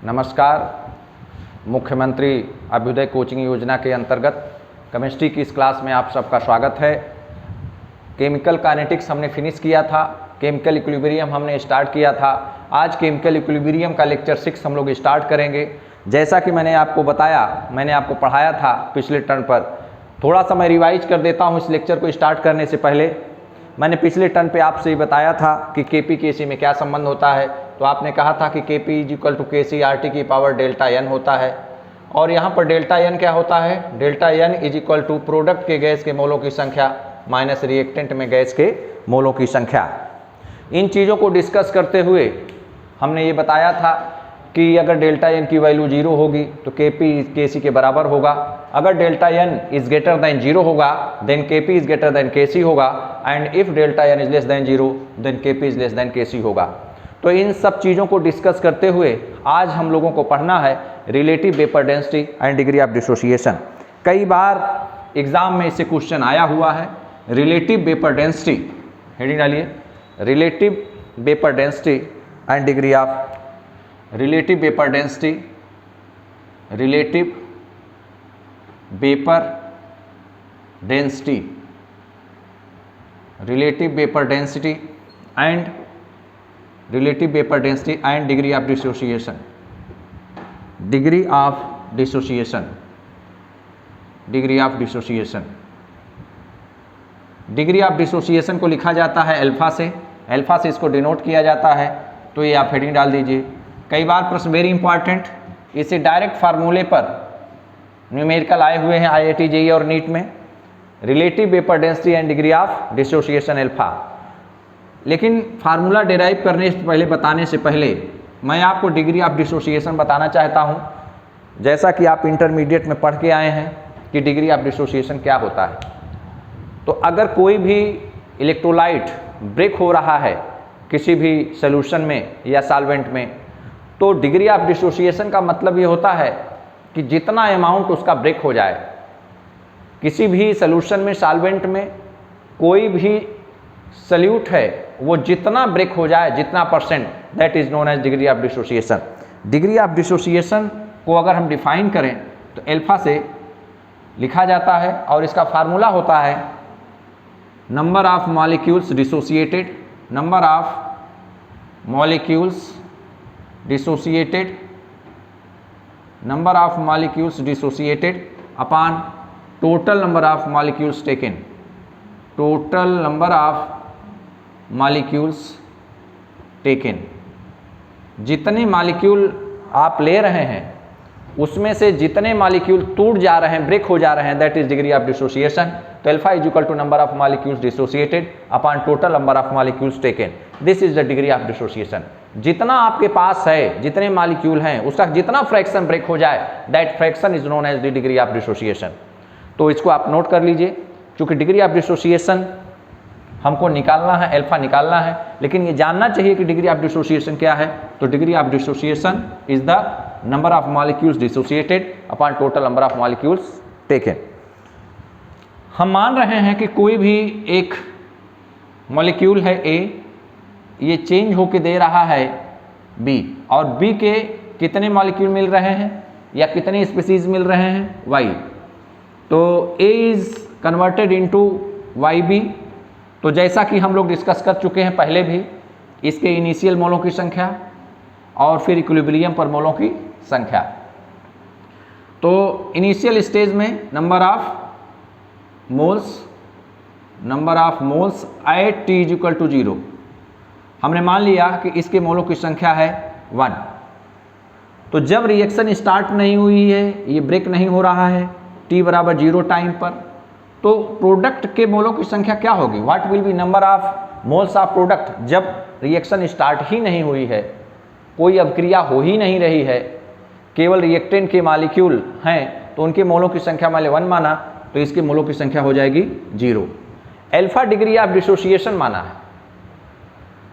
नमस्कार। मुख्यमंत्री अभ्युदय कोचिंग योजना के अंतर्गत केमिस्ट्री की इस क्लास में आप सबका स्वागत है। केमिकल काइनेटिक्स हमने फिनिश किया था, केमिकल इक्विलिब्रियम हमने स्टार्ट किया था। आज केमिकल इक्विलिब्रियम का लेक्चर 6 हम लोग स्टार्ट करेंगे। जैसा कि मैंने आपको बताया, मैंने आपको पढ़ाया था पिछले टर्न पर, थोड़ा सा मैं रिवाइज कर देता हूँ इस लेक्चर को स्टार्ट करने से पहले। मैंने पिछले टर्न पे आपसे ही बताया था कि केपी केसी में क्या संबंध होता है। तो आपने कहा था कि KP is equal to KC RT की पावर डेल्टा एन होता है। और यहाँ पर डेल्टा एन क्या होता है? Delta n is equal to product के गैस के मोलों की संख्या माइनस रिएक्टेंट में गैस के मोलों की संख्या। इन चीज़ों को डिस्कस करते हुए हमने ये बताया था कि अगर डेल्टा एन की वैल्यू 0 होगी तो केपी केसी के बराबर होगा। अगर delta n is greater than 0 होगा then Kp is greater than Kc होगा, and if delta n is less than 0 then Kp is less than Kc होगा। तो इन सब चीज़ों को डिस्कस करते हुए आज हम लोगों को पढ़ना है relative vapour density and degree of dissociation. कई बार एग्जाम में इससे क्वेश्चन आया हुआ है। रिलेटिव वेपर डेंसिटी, हेडिंग डालिए, relative vapour density and degree of relative vapour density, relative vapour density, relative vapour density and relative vapour density and degree of dissociation, degree of dissociation, degree of dissociation. Degree of dissociation को लिखा जाता है alpha से, alpha से इसको denote किया जाता है। तो ये आप हेडिंग डाल दीजिए। कई बार प्रश्न वेरी इंपॉर्टेंट, इसे डायरेक्ट फार्मूले पर न्यूमेरिकल आए हुए हैं IIT JEE और नीट में, relative vapour density and degree of dissociation alpha. लेकिन फार्मूला डिराइव करने से पहले, बताने से पहले मैं आपको डिग्री ऑफ डिसोसिएशन बताना चाहता हूं। जैसा कि आप इंटरमीडिएट में पढ़ के आए हैं कि डिग्री ऑफ डिसोसिएशन क्या होता है। तो अगर कोई भी इलेक्ट्रोलाइट ब्रेक हो रहा है किसी भी सॉल्यूशन में या सॉल्वेंट में, तो डिग्री ऑफ डिसोसिएशन का मतलब ये होता है कि जितना अमाउंट उसका ब्रेक हो जाए। किसी भी सॉल्यूशन में, सॉल्वेंट में, कोई भी सल्यूट है, वो जितना ब्रेक हो जाए, जितना percent, that is known as degree of dissociation. Degree of dissociation को अगर हम डिफाइन करें तो अल्फा से लिखा जाता है और इसका फार्मूला होता है number of molecules dissociated, number of molecules dissociated, number of molecules dissociated upon total number of molecules taken, total number of molecules taken। जितने मॉलिक्यूल आप ले रहे हैं उसमें से जितने मॉलिक्यूल टूट जा रहे हैं, ब्रेक हो जा रहे हैं, that is degree of dissociation. तो alpha is equal to number of molecules dissociated upon total number of molecules taken, this is the degree of dissociation. जितना आपके पास है, जितने मॉलिक्यूल हैं, उसका जितना फ्रैक्शन ब्रेक हो जाए, that fraction is known as the degree of dissociation. तो इसको आप नोट कर लीजिए। क्योंकि डिग्री ऑफ डिसोसिएशन हमको निकालना है, अल्फा निकालना है, लेकिन ये जानना चाहिए कि डिग्री ऑफ डिसोसिएशन क्या है। तो degree of dissociation is the number of molecules dissociated upon total number of molecules taken. हम मान रहे हैं कि कोई भी एक मॉलिक्यूल है A, ये चेंज होके दे रहा है B, और B के कितने मॉलिक्यूल मिल रहे हैं या कितने स्पीसीज मिल रहे हैं? Y। तो A is converted into YB। तो जैसा कि हम लोग डिस्कस कर चुके हैं पहले भी, इसके इनिशियल मोलों की संख्या और फिर इक्विलिब्रियम पर मोलों की संख्या। तो इनिशियल स्टेज में number of moles at T is equal to 0। हमने मान लिया कि इसके मोलों की संख्या है 1। तो जब रिएक्शन स्टार्ट नहीं हुई है, ये ब्रेक नहीं हो रहा है T बराबर 0 टाइम पर, तो प्रोडक्ट के मोलों की संख्या क्या होगी? What will be number of moles of product. जब रिएक्शन स्टार्ट ही नहीं हुई है, कोई अभिक्रिया हो ही नहीं रही है, केवल रिएक्टेंट के मॉलिक्यूल हैं, तो उनके मोलों की संख्या मैंने 1 माना, तो इसके मोलों की संख्या हो जाएगी 0। अल्फा डिग्री ऑफ डिसोसिएशन माना है।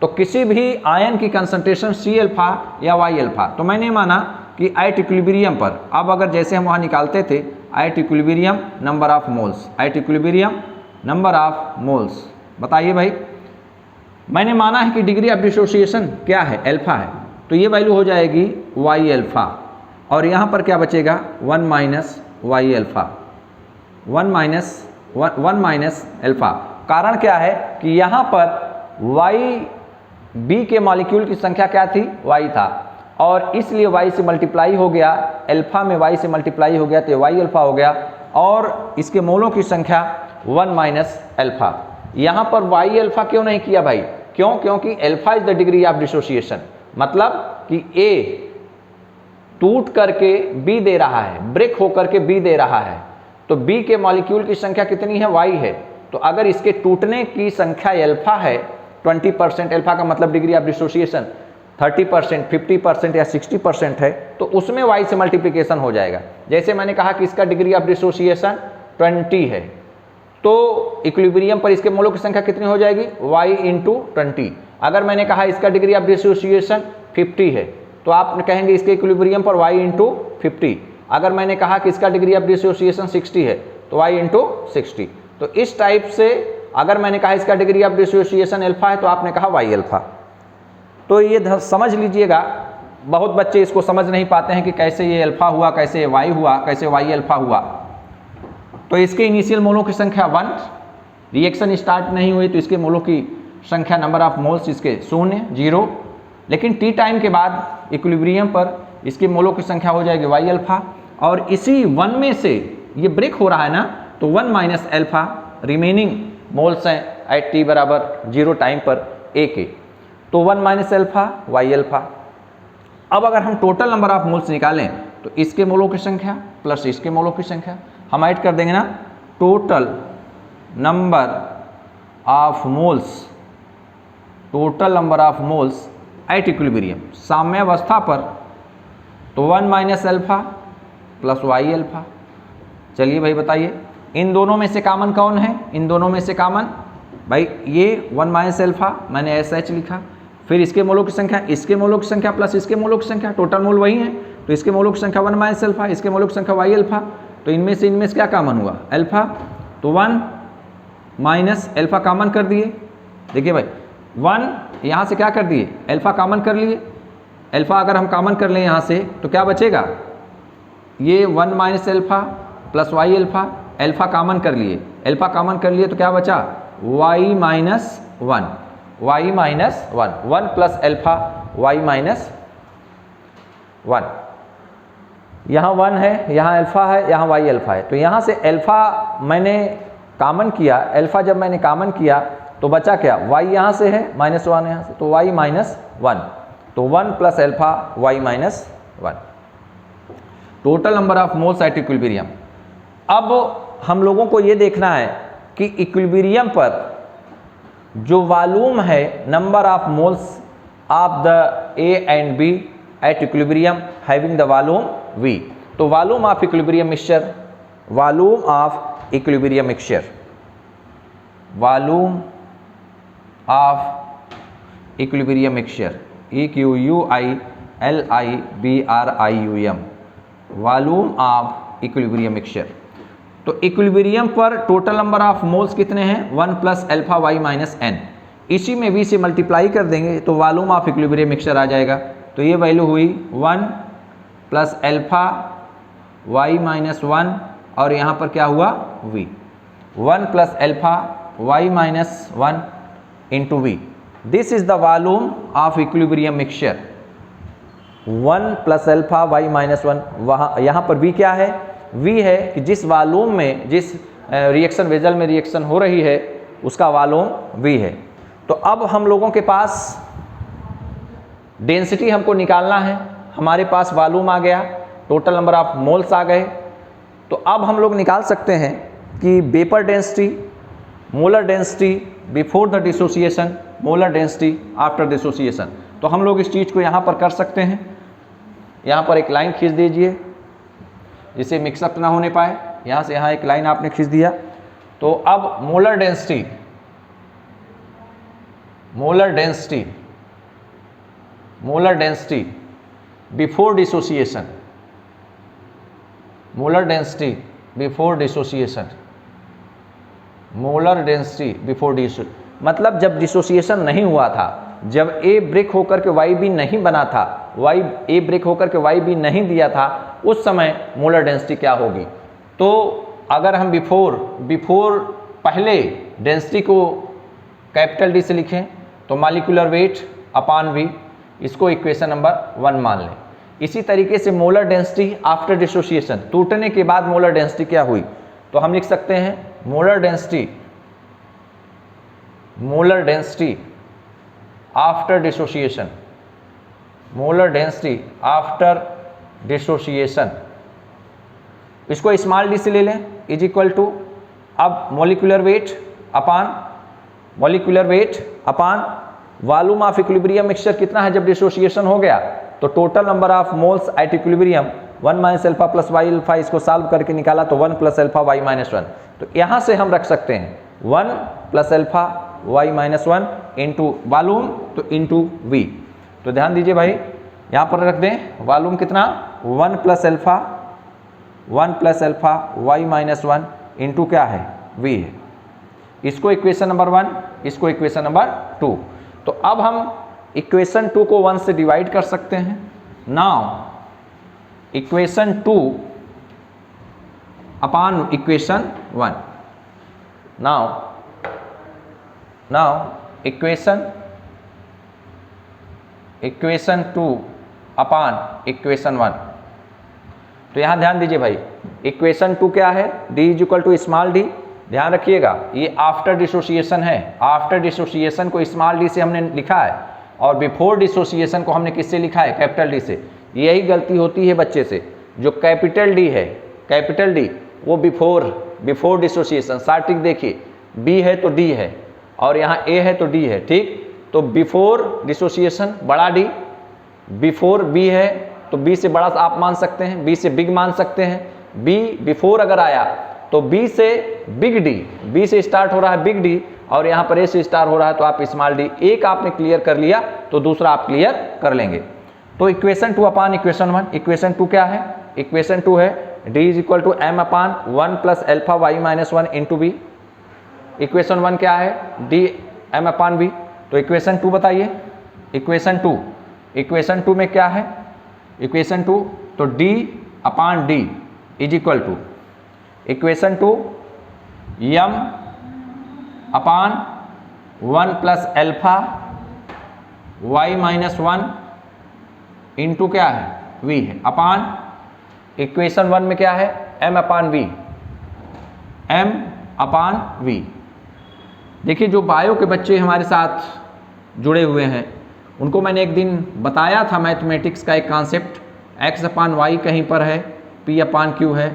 तो किसी भी आयन की कंसंट्रेशन C अल्फा या Y अल्फा, तो मैंने माना कि एट इक्विलिब्रियम पर, अब अगर जैसे हम वहाँ निकालते थे at equilibrium number of moles, at equilibrium number of moles, बताइए भाई। मैंने माना है कि डिग्री ऑफ डिसोसिएशन क्या है, अल्फा है, तो ये वैल्यू हो जाएगी वाई अल्फ़ा, और यहाँ पर क्या बचेगा 1 minus Y alpha, 1 minus alpha. कारण क्या है कि यहाँ पर वाई बी के मॉलिक्यूल की संख्या क्या थी, वाई था, और इसलिए वाई से मल्टीप्लाई हो गया, अल्फ़ा में वाई से मल्टीप्लाई हो गया तो वाई अल्फ़ा हो गया, और इसके मोलों की संख्या 1 माइनस अल्फ़ा। यहाँ पर वाई अल्फ़ा क्यों नहीं किया भाई, क्यों? क्योंकि alpha is the degree of dissociation, मतलब कि ए टूट करके बी दे रहा है, ब्रेक होकर के बी दे रहा है, तो बी के मॉलिक्यूल की संख्या कितनी है, वाई है। तो अगर इसके टूटने की संख्या अल्फ़ा है 20%, अल्फ़ा का मतलब डिग्री ऑफ डिसोसिएशन 30%, 50% या 60% है, तो उसमें वाई से मल्टीप्लिकेशन हो जाएगा। जैसे मैंने कहा कि इसका डिग्री ऑफ डिसोसिएशन 20 है, तो इक्विलिब्रियम पर इसके मोलों की संख्या कितनी हो जाएगी, y इंटू 20। अगर मैंने कहा इसका डिग्री ऑफ डिसोसिएशन 50 है, तो आप कहेंगे इसके इक्विलिब्रियम पर y इंटू 50। अगर मैंने कहा कि इसका डिग्री ऑफ डिसोसिएशन 60 है, तो y इंटू 60। तो इस टाइप से अगर मैंने कहा इसका डिग्री ऑफ डिसोसिएशन अल्फ़ा है, तो आपने कहा y अल्फ़ा। तो ये समझ लीजिएगा, बहुत बच्चे इसको समझ नहीं पाते हैं कि कैसे ये अल्फ़ा हुआ, कैसे y हुआ, कैसे y अल्फ़ा हुआ। तो इसके इनिशियल मोलों की संख्या 1, रिएक्शन स्टार्ट नहीं हुई तो इसके मोलों की संख्या नंबर ऑफ मोल्स इसके 0, लेकिन टी टाइम के बाद इक्विलिब्रियम पर इसके मोलों की संख्या हो जाएगी y अल्फ़ा, और इसी 1 में से ये ब्रेक हो रहा है ना, तो 1 माइनस अल्फ़ा रिमेनिंग मोल्स हैं एट टी बराबर 0 टाइम पर ए के, तो 1 माइनस अल्फ़ा y अल्फ़ा। अब अगर हम टोटल नंबर ऑफ मोल्स निकालें तो इसके मोलों की संख्या प्लस इसके मोलों की संख्या हम ऐड कर देंगे ना, total number of moles, total number of moles at equilibrium, साम्यावस्था पर, तो 1 minus alpha plus Y alpha. चलिए भाई बताइए, इन दोनों में से कॉमन कौन है, इन दोनों में से कॉमन भाई ये 1 माइनस अल्फ़ा मैंने एस एच लिखा, फिर इसके मोलों की संख्या, इसके मोलों की संख्या प्लस इसके मोलों की संख्या, टोटल मोल वही है, तो इसके मोलों की संख्या 1 माइनस अल्फ़ा, इसके मोलों की संख्या वाई अल्फ़ा। तो इनमें से क्या कॉमन हुआ, अल्फ़ा, तो 1 माइनस अल्फ़ा कॉमन कर दिए। देखिए भाई 1 यहाँ से क्या कर दिए, अल्फ़ा कॉमन कर लिए, अल्फ़ा अगर हम कॉमन कर लें यहाँ से तो क्या बचेगा, ये 1 minus alpha plus Y alpha, alpha common कर लिए, अल्फ़ा कॉमन कर लिए तो क्या बचा, y minus 1, y minus 1, 1 plus alpha y minus 1। यहाँ 1 है, यहाँ अल्फ़ा है, यहाँ y अल्फ़ा है, तो यहाँ से अल्फ़ा मैंने कॉमन किया, अल्फ़ा जब मैंने कॉमन किया तो बचा क्या, y यहाँ से है, माइनस 1 यहाँ से, तो y माइनस 1, तो 1 plus alpha y minus 1, total number of moles at equilibrium. अब हम लोगों को ये देखना है कि इक्विलिब्रियम पर जो वॉल्यूम है, number of moles of the A and B at equilibrium having the volume v, तो volume of equilibrium mixture, volume of equilibrium mixture, volume of equilibrium mixture, EQUILIBRIUM, volume of equilibrium mixture. तो equilibrium पर total number of moles कितने हैं, 1 plus alpha y minus n, इसी में v से multiply कर देंगे तो वॉल्यूम ऑफ इक्विलिब्रियम मिक्सचर आ जाएगा। तो ये वैल्यू हुई 1 प्लस अल्फ़ा y माइनस 1, और यहाँ पर क्या हुआ v, 1 plus alpha y minus 1 into v, this is the volume of equilibrium mixture. 1 plus alpha y minus 1, वहाँ यहाँ पर v क्या है, v है कि जिस वॉल्यूम में, जिस रिएक्शन वेजल में रिएक्शन हो रही है उसका वॉल्यूम v है। तो अब हम लोगों के पास डेंसिटी हमको निकालना है, हमारे पास वॉल्यूम आ गया, टोटल नंबर ऑफ मोल्स आ गए, तो अब हम लोग निकाल सकते हैं कि vapour density, molar density before the dissociation, molar density after dissociation. तो हम लोग इस चीज़ को यहाँ पर कर सकते हैं, यहाँ पर एक लाइन खींच दीजिए जिससे मिक्सअप ना होने पाए, यहाँ से यहाँ एक लाइन आपने खींच दिया। तो अब molar density, molar density, molar density before dissociation, molar density before dissociation, molar density before dissociation, मतलब जब डिसोसिएशन नहीं हुआ था जब ए ब्रेक होकर के वाई बी नहीं बना था, वाई ए ब्रेक होकर के वाई बी नहीं दिया था, उस समय मोलर डेंसिटी क्या होगी। तो अगर हम बिफोर पहले डेंसिटी को कैपिटल डी से लिखें तो मॉलिक्यूलर वेट अपान वी, इसको इक्वेशन नंबर 1 मान लें। इसी तरीके से मोलर डेंसिटी आफ्टर डिसोसिएशन, टूटने के बाद मोलर डेंसिटी क्या हुई, तो हम लिख सकते हैं molar density after dissociation, molar density after dissociation, इसको स्मॉल डी से ले लें, इज इक्वल टू, अब molecular weight upon volume of equilibrium mixture कितना है जब डिसोसिएशन हो गया, तो total number of moles at equilibrium 1 minus alpha plus Y alpha, इसको सॉल्व करके निकाला तो 1 प्लस अल्फा वाई माइनस 1। तो यहाँ से हम रख सकते हैं 1 plus alpha Y minus 1 into volume तो इंटू वी। तो ध्यान दीजिए भाई, यहाँ पर रख दें वॉल्यूम कितना 1 plus alpha Y minus 1 into क्या है वी है। इसको इक्वेशन नंबर 1, इसको इक्वेशन नंबर 2। तो अब हम इक्वेशन 2 को 1 से डिवाइड कर सकते हैं। Now equation 2 upon equation 1, now equation 2 upon equation 1। तो यहां ध्यान दीजिए भाई, इक्वेशन 2 क्या है, d is equal to small D. ध्यान रखिएगा ये आफ्टर डिसोसिएशन है, आफ्टर डिसोसिएशन को स्मॉल डी से हमने लिखा है और बिफोर डिसोसिएशन को हमने किससे लिखा है, कैपिटल डी से। यही गलती होती है बच्चे से, जो कैपिटल डी है, कैपिटल डी वो बिफोर डिसोसिएशन, सार्टिक देखिए बी है तो डी है और यहाँ ए है तो डी है, ठीक। तो बिफोर डिसोसिएशन बड़ा डी, बिफोर बी है तो बी से बड़ा आप मान सकते हैं, बी से बिग मान सकते हैं। बी बिफोर अगर आया तो बी से बिग डी, बी से स्टार्ट हो रहा है बिग डी और यहाँ पर ए से स्टार्ट हो रहा है तो आप स्मॉल डी। एक आपने क्लियर कर लिया तो दूसरा आप क्लियर कर लेंगे। तो इक्वेशन 2 अपान इक्वेशन 1, इक्वेशन 2 क्या है, इक्वेशन 2 है D is equal to M upon 1 plus alpha Y minus 1 into B. Equation 1 क्या है, डी एम अपान बी। तो इक्वेशन 2 बताइए, इक्वेशन 2 में क्या है, इक्वेशन 2 तो D upon D is equal to equation 2 M upon 1 plus alpha Y minus 1 into क्या है वी है, अपान इक्वेशन 1 में क्या है m upon V, m upon V. देखिए जो बायो के बच्चे हमारे साथ जुड़े हुए हैं उनको मैंने एक दिन बताया था मैथमेटिक्स का एक कॉन्सेप्ट, x अपान वाई कहीं पर है, p अपान क्यू है,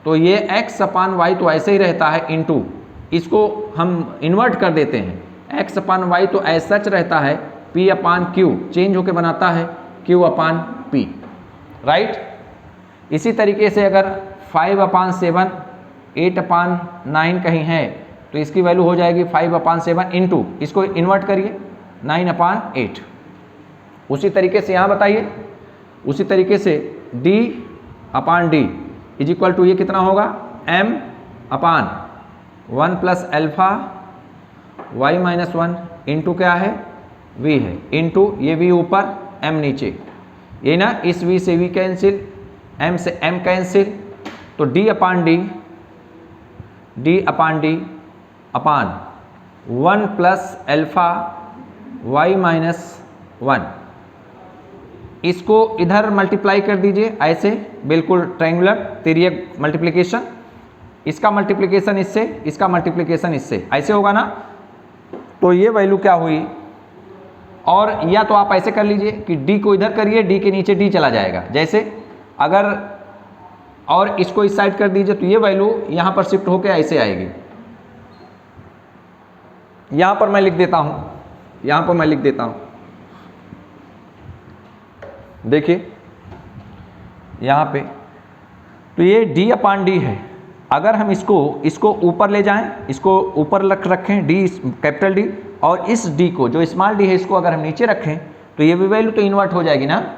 तो ये x अपान वाई तो ऐसे ही रहता है इंटू, इसको हम इन्वर्ट कर देते हैं, x अपान वाई तो ऐसा सच रहता है, p अपान क्यू चेंज होके बनाता है q अपान p, राइट। इसी तरीके से अगर 5 अपान 7 8 अपान 9 कहीं है तो इसकी वैल्यू हो जाएगी 5 अपान 7 इंटू, इसको इन्वर्ट करिए 9 अपान 8। उसी तरीके से यहाँ बताइए, उसी तरीके से d upon D is equal to ये कितना होगा m upon 1 plus alpha Y minus 1 into क्या है v है, इंटू ये v ऊपर m नीचे, ये ना इस v से v कैंसिल, m से m कैंसिल, तो d अपान डी अपान 1 प्लस एल्फा वाई माइनस 1, इसको इधर मल्टीप्लाई कर दीजिए ऐसे, बिल्कुल ट्रायंगुलर तिर्यक मल्टीप्लिकेशन, इसका मल्टीप्लिकेशन इससे, इसका मल्टीप्लिकेशन इससे, ऐसे होगा ना। तो ये वैल्यू क्या हुई, और या तो आप ऐसे कर लीजिए कि d को इधर करिए, d के नीचे d चला जाएगा, जैसे अगर और इसको इस साइड कर दीजिए तो ये वैल्यू यहाँ पर शिफ्ट होकर ऐसे आएगी। यहाँ पर मैं लिख देता हूँ, यहाँ पर मैं लिख देता हूँ, देखिए यहाँ पे, तो ये d अपान डी है। अगर हम इसको ऊपर ले जाएं, इसको ऊपर रखें d कैपिटल D, और इस d को जो स्मॉल d है इसको अगर हम नीचे रखें तो ये भी वैल्यू तो इन्वर्ट हो जाएगी ना।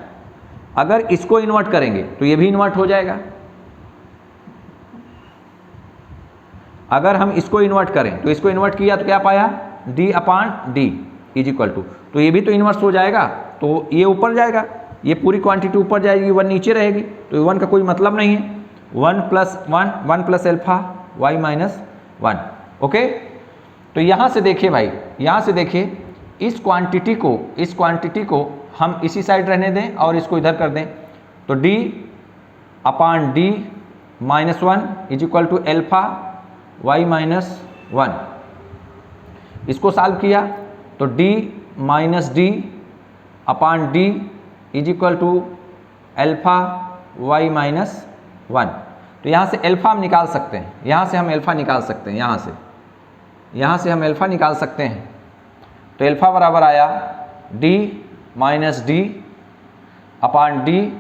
अगर इसको इन्वर्ट करेंगे तो ये भी इन्वर्ट हो जाएगा। अगर हम इसको इन्वर्ट करें तो इसको इन्वर्ट किया तो क्या पाया d upon D is equal to, तो ये भी तो इन्वर्स हो जाएगा, तो ये ऊपर जाएगा, ये पूरी क्वांटिटी ऊपर जाएगी, 1 नीचे रहेगी, तो 1 का कोई मतलब नहीं है। 1 plus alpha Y minus 1। Okay, तो यहाँ से देखिए भाई, यहाँ से देखिए इस क्वांटिटी को हम इसी साइड रहने दें और इसको इधर कर दें, तो d upon d minus 1 is equal to alpha Y minus 1। इसको सॉल्व किया तो d minus D upon D is equal to alpha Y minus 1। तो यहाँ से एल्फा हम निकाल सकते हैं, यहाँ से हम एल्फा निकाल सकते हैं, यहाँ से हम एल्फा निकाल सकते हैं। तो एल्फा बराबर आया d minus D upon d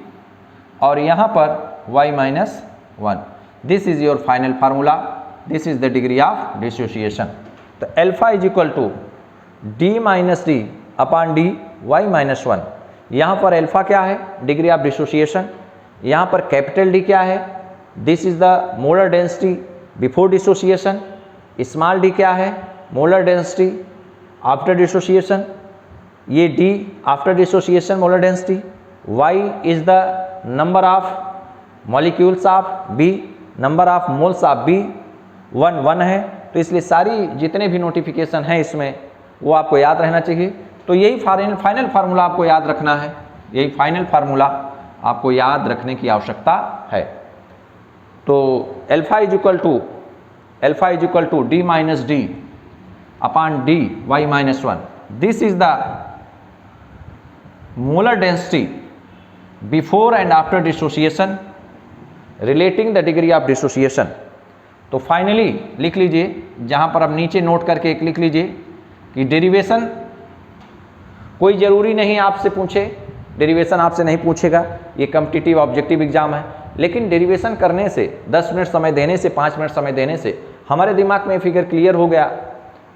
और यहाँ पर y minus 1। This is your final formula, this is the degree of dissociation. तो alpha is equal to d minus D upon D Y minus 1। यहाँ पर एल्फा क्या है, डिग्री ऑफ डिसोसिएशन। यहाँ पर कैपिटल D क्या है, this is the molar density before dissociation. Small d क्या है, मोलर डेंसिटी आफ्टर डिसोसिएशन। ये d after dissociation molar density. y is the number of molecules of B, number of moles of B 1 है। तो इसलिए सारी जितने भी notification हैं इसमें वो आपको याद रहना चाहिए। तो यही फाइनल फार्मूला आपको याद रखना है, यही फाइनल फार्मूला आपको याद रखने की आवश्यकता है। तो alpha is equal to D minus D upon D Y minus 1। This is the molar density before and after dissociation relating the degree of dissociation. तो फाइनली लिख लीजिए, जहाँ पर अब नीचे नोट करके एक लिख लीजिए कि डेरिवेशन कोई ज़रूरी नहीं आपसे पूछे, डेरिवेशन आपसे नहीं पूछेगा, ये कॉम्पिटिटिव ऑब्जेक्टिव एग्जाम है। लेकिन डेरिवेशन करने से 10 मिनट समय देने से, 5 मिनट समय देने से हमारे दिमाग में फिगर क्लियर हो गया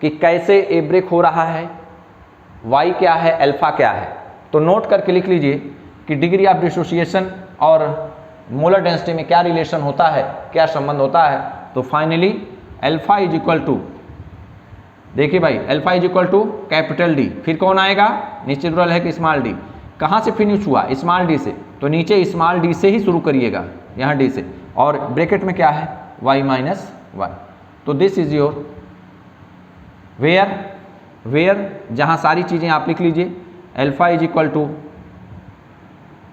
कि कैसे ए ब्रेक हो रहा है, वाई क्या है, अल्फा क्या है। तो नोट करके लिख लीजिए कि डिग्री ऑफ डिसोसिएशन और मोलर डेंसिटी में क्या रिलेशन होता है, क्या संबंध होता है। तो finally alpha is equal to, देखिए भाई, alpha is equal to capital D, फिर कौन आएगा, नीचे रूरल है कि स्मॉल डी। कहाँ से फिनिश हुआ, स्मॉल डी से, तो नीचे स्मॉल डी से ही शुरू करिएगा, यहाँ डी से, और ब्रैकेट में क्या है, y माइनस 1। तो दिस इज योर वेयर जहाँ सारी चीज़ें आप लिख लीजिए। Alpha is equal to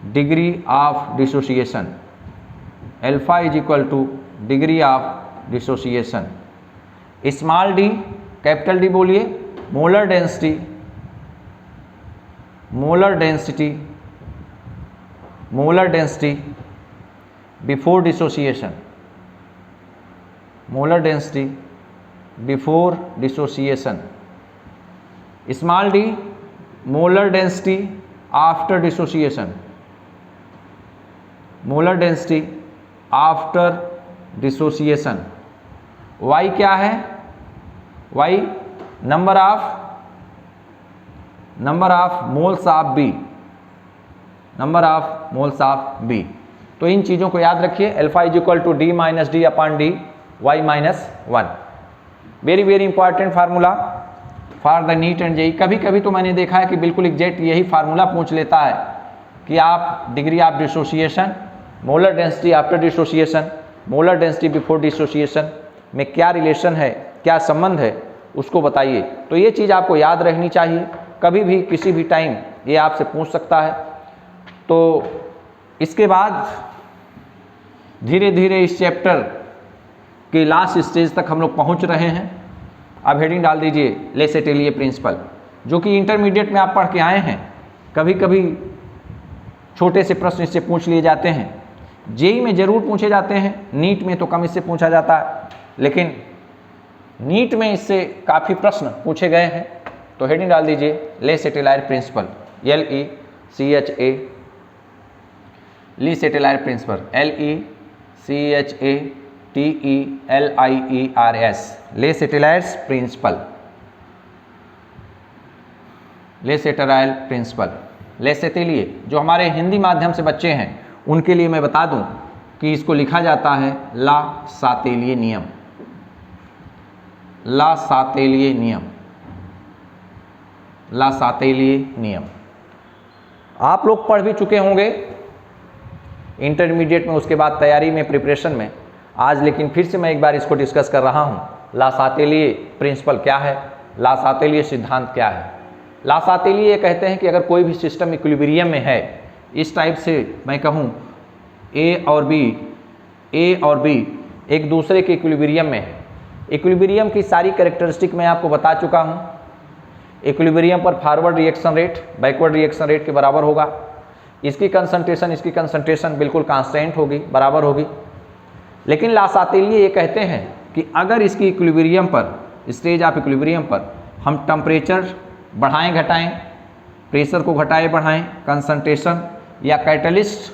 degree of dissociation, alpha is equal to degree of dissociation. Small d, capital D बोलिए, molar density before dissociation, molar density before dissociation. Small d, molar density after dissociation, molar density after dissociation. y क्या है, y number of moles of B, number of moles of B। तो इन चीज़ों को याद रखिए। Alpha is equal to D minus D upon D Y minus 1। Very important formula for the NEET and JEE. कभी कभी तो मैंने देखा है कि बिल्कुल एग्जैक्ट यही फार्मूला पूछ लेता है कि आप degree of dissociation, molar density after dissociation, molar density before dissociation में क्या रिलेशन है, क्या संबंध है, उसको बताइए। तो ये चीज़ आपको याद रखनी चाहिए, कभी भी किसी भी टाइम ये आपसे पूछ सकता है। तो इसके बाद धीरे धीरे इस चैप्टर के लास्ट स्टेज तक हम लोग पहुंच रहे हैं। अब हेडिंग डाल दीजिए ले सेटेलियर प्रिंसिपल, जो कि इंटरमीडिएट में आप पढ़ के आए हैं। कभी कभी छोटे से प्रश्न इससे पूछ लिए जाते हैं, जेई में ज़रूर पूछे जाते हैं, नीट में तो कम इससे पूछा जाता है, लेकिन नीट में इससे काफ़ी प्रश्न पूछे गए हैं। तो हेडिंग डाल दीजिए ले सेटेलायर प्रिंसिपल, LECHA, ली सेटेलायर प्रिंसिपल, LECHATELIERS, ले सेटेलायर्स प्रिंसिपल, ले सेटेलायर प्रिंसिपल। ले सेटेलिए जो हमारे हिंदी माध्यम से बच्चे हैं उनके लिए मैं बता दूं कि इसको लिखा जाता है ला सातेलिए नियम, ला सातेलिए नियम। लासातेलिए नियम। आप लोग पढ़ भी चुके होंगे इंटरमीडिएट में, उसके बाद तैयारी में, प्रिपरेशन में। आज लेकिन फिर से मैं एक बार इसको डिस्कस कर रहा हूँ। लासातेलिए प्रिंसिपल क्या है, लासातेलिए सिद्धांत क्या है। लासातेलिए कहते हैं कि अगर कोई भी सिस्टम इक्विलिब्रियम में है, इस टाइप से मैं कहूँ ए और बी एक दूसरे के इक्विलिब्रियम में है। इक्विलिब्रियम की सारी कैरेक्टरिस्टिक मैं आपको बता चुका हूँ। इक्विलिब्रियम पर forward reaction rate backward reaction rate के बराबर होगा। इसकी कंसंट्रेशन बिल्कुल कांस्टेंट होगी, बराबर होगी। लेकिन लासातेलिए ये कहते हैं कि अगर इसकी इक्विलिब्रियम पर, स्टेज ऑफ इक्विलिब्रियम पर हम टेम्परेचर बढ़ाएं घटाएं, प्रेशर को घटाएं बढ़ाएं, कंसंट्रेशन या कैटलिस्ट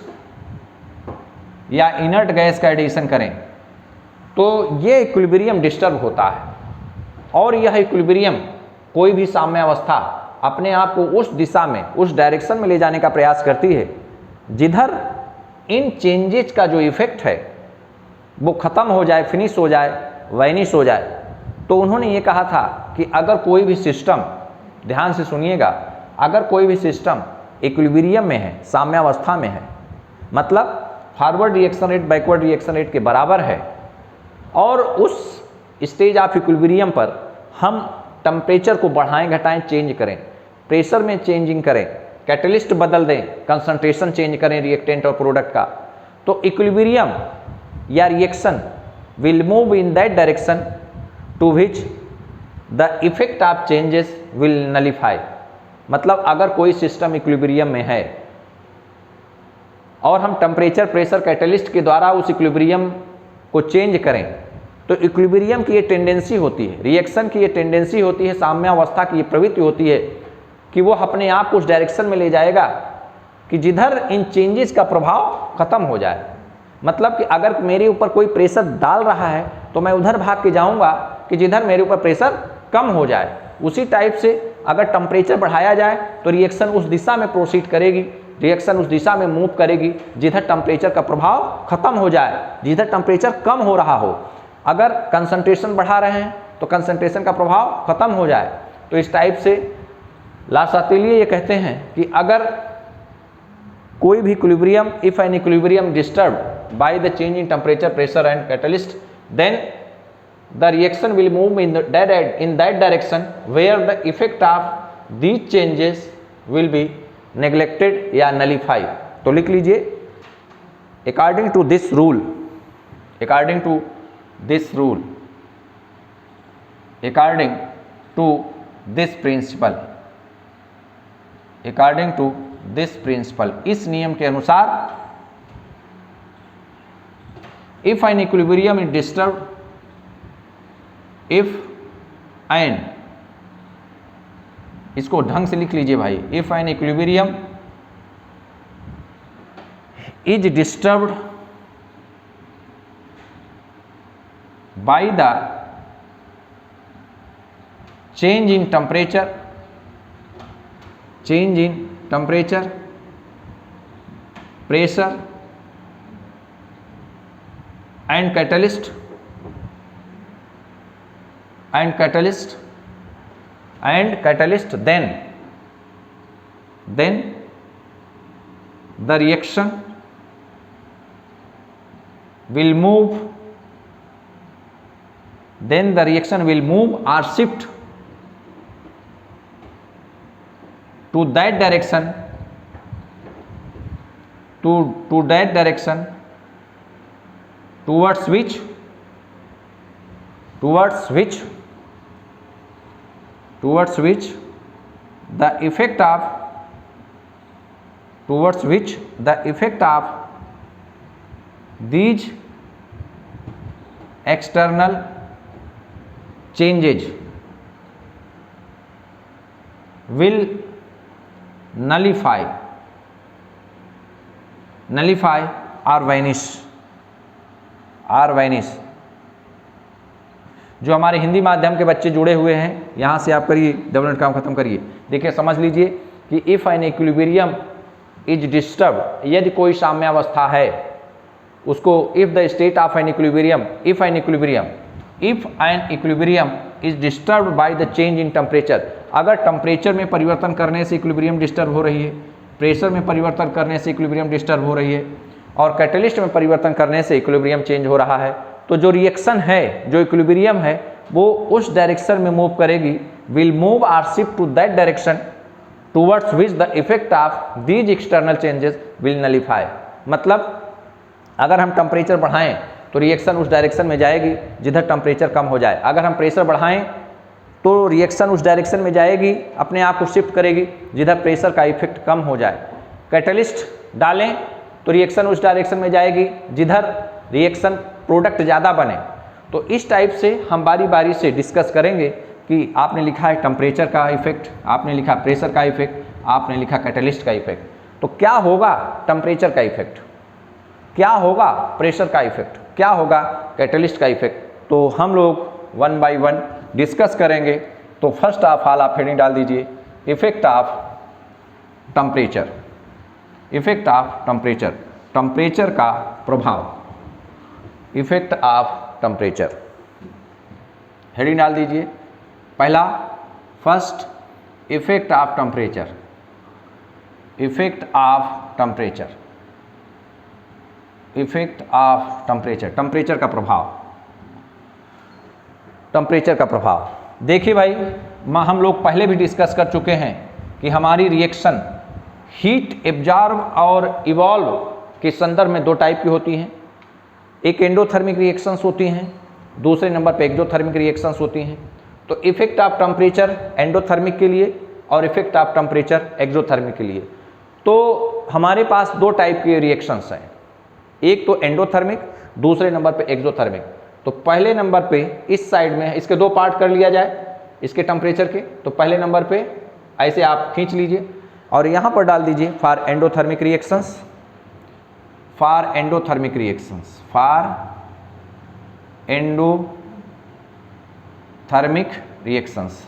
या इनर्ट गैस का एडिशन करें, तो ये इक्विलिब्रियम डिस्टर्ब होता है। और यह इक्विलिब्रियम कोई भी साम्यावस्था अपने आप को उस दिशा में, उस डायरेक्शन में ले जाने का प्रयास करती है जिधर इन चेंजेज का जो इफेक्ट है वो ख़त्म हो जाए, फिनिश हो जाए, वैनिश हो जाए। तो उन्होंने ये कहा था कि अगर कोई भी सिस्टम, ध्यान से सुनिएगा, अगर कोई भी सिस्टम इक्विलिब्रियम में है, साम्यावस्था में है, मतलब forward reaction rate backward reaction rate के बराबर है, और उस स्टेज ऑफ इक्विलिब्रियम पर हम टेम्परेचर को बढ़ाएं घटाएं चेंज करें, प्रेशर में चेंजिंग करें, कैटलिस्ट बदल दें, कंसंट्रेशन चेंज करें रिएक्टेंट और प्रोडक्ट का, तो इक्विलिब्रियम या reaction will move in that direction to which the effect of changes will nullify. मतलब अगर कोई सिस्टम इक्विलिब्रियम में है और हम टेम्परेचर, प्रेशर, कैटलिस्ट के द्वारा उस इक्विलिब्रियम को चेंज करें, तो इक्विलिब्रियम की ये टेंडेंसी होती है, रिएक्शन की ये टेंडेंसी होती है, साम्यावस्था की ये प्रवृत्ति होती है कि वो अपने आप को उस डायरेक्शन में ले जाएगा कि जिधर इन चेंजेस का प्रभाव खत्म हो जाए। मतलब कि अगर मेरे ऊपर कोई प्रेशर डाल रहा है तो मैं उधर भाग के जाऊंगा कि जिधर मेरे ऊपर प्रेशर कम हो जाए। उसी टाइप से अगर टेम्परेचर बढ़ाया जाए तो रिएक्शन उस दिशा में प्रोसीड करेगी, रिएक्शन उस दिशा में मूव करेगी जिधर टेम्परेचर का प्रभाव खत्म हो जाए, जिधर टेम्परेचर कम हो रहा हो। अगर कंसंट्रेशन बढ़ा रहे हैं तो कंसंट्रेशन का प्रभाव खत्म हो जाए। तो इस टाइप से लासातेलिए ये कहते हैं कि अगर कोई भी equilibrium, if an equilibrium disturbed by the change in temperature, pressure and catalyst, then the reaction will move in that direction where the effect of these changes will be neglected या nullify। तो लिख लीजिए, according to this rule, according to this rule, according to this principle, according to this principle, इस नियम के अनुसार if an equilibrium is disturbed, if and, इसको ढंग से लिख लीजिए भाई, if an equilibrium is disturbed by the change in temperature, change in temperature, pressure and catalyst, then the reaction will move, then the reaction will move or shift to that direction, to that direction towards which the effect of these external changes will nullify or vanish। जो हमारे हिंदी माध्यम के बच्चे जुड़े हुए हैं, यहाँ से आप करिए, डबल नेट काम खत्म करिए। देखिए समझ लीजिए कि if N equilibrium is disturb, यदि कोई साम्यावस्था है उसको, if the state of an equilibrium, if an equilibrium is disturb bye the change in temperature, अगर टेम्परेचर में परिवर्तन करने से इक्विलिब्रियम डिस्टर्ब हो रही है, प्रेशर में परिवर्तन करने से इक्विलिब्रियम डिस्टर्ब हो रही है और कैटलिस्ट में परिवर्तन करने से इक्विलिब्रियम चेंज हो रहा है, तो जो रिएक्शन है, जो इक्विलिब्रियम है, वो उस डायरेक्शन में मूव करेगी, will move or shift to that direction towards which the effect of these external changes will nullify. मतलब अगर हम टेम्परेचर बढ़ाएं तो रिएक्शन उस डायरेक्शन में जाएगी जिधर टेम्परेचर कम हो जाए, अगर हम प्रेशर बढ़ाएं तो रिएक्शन उस डायरेक्शन में जाएगी, अपने आप को शिफ्ट करेगी जिधर प्रेशर का इफेक्ट कम हो जाए। कैटलिस्ट डालें तो रिएक्शन उस डायरेक्शन में जाएगी जिधर रिएक्शन प्रोडक्ट ज़्यादा बने। तो इस टाइप से हम बारी बारी से डिस्कस करेंगे कि आपने लिखा है टेम्परेचर का इफेक्ट, आपने लिखा प्रेशर का इफेक्ट, आपने लिखा कैटलिस्ट का इफेक्ट, तो क्या होगा टेम्परेचर का इफेक्ट, क्या होगा प्रेशर का इफेक्ट, क्या होगा कैटलिस्ट का इफेक्ट, तो हम लोग वन बाय वन डिस्कस करेंगे। तो फर्स्ट ऑफ ऑल आप हेडिंग डाल दीजिए effect of temperature, effect of temperature, temperature का प्रभाव, इफेक्ट ऑफ टेम्परेचर, हेडिंग डाल दीजिए। पहला first effect of temperature, effect of temperature, effect of temperature, temperature का प्रभाव, टेम्परेचर का प्रभाव। देखिए भाई, हम लोग पहले भी डिस्कस कर चुके हैं कि हमारी रिएक्शन हीट एब्जॉर्ब और इवॉल्व के संदर्भ में दो टाइप की होती हैं, एक एंडोथर्मिक रिएक्शंस होती हैं, दूसरे नंबर पे एक्सोथर्मिक रिएक्शंस होती हैं। तो इफेक्ट ऑफ टेम्परेचर एंडोथर्मिक के लिए और इफेक्ट ऑफ टेम्परेचर एक्सोथर्मिक के लिए। तो हमारे पास दो टाइप के रिएक्शंस हैं, एक तो एंडोथर्मिक, दूसरे नंबर पे एक्सोथर्मिक। तो पहले नंबर पे इस साइड में इसके दो पार्ट कर लिया जाए इसके टेम्परेचर के, तो पहले नंबर पे ऐसे आप खींच लीजिए और यहाँ पर डाल दीजिए for endothermic reactions, for endothermic reactions, for endothermic reactions,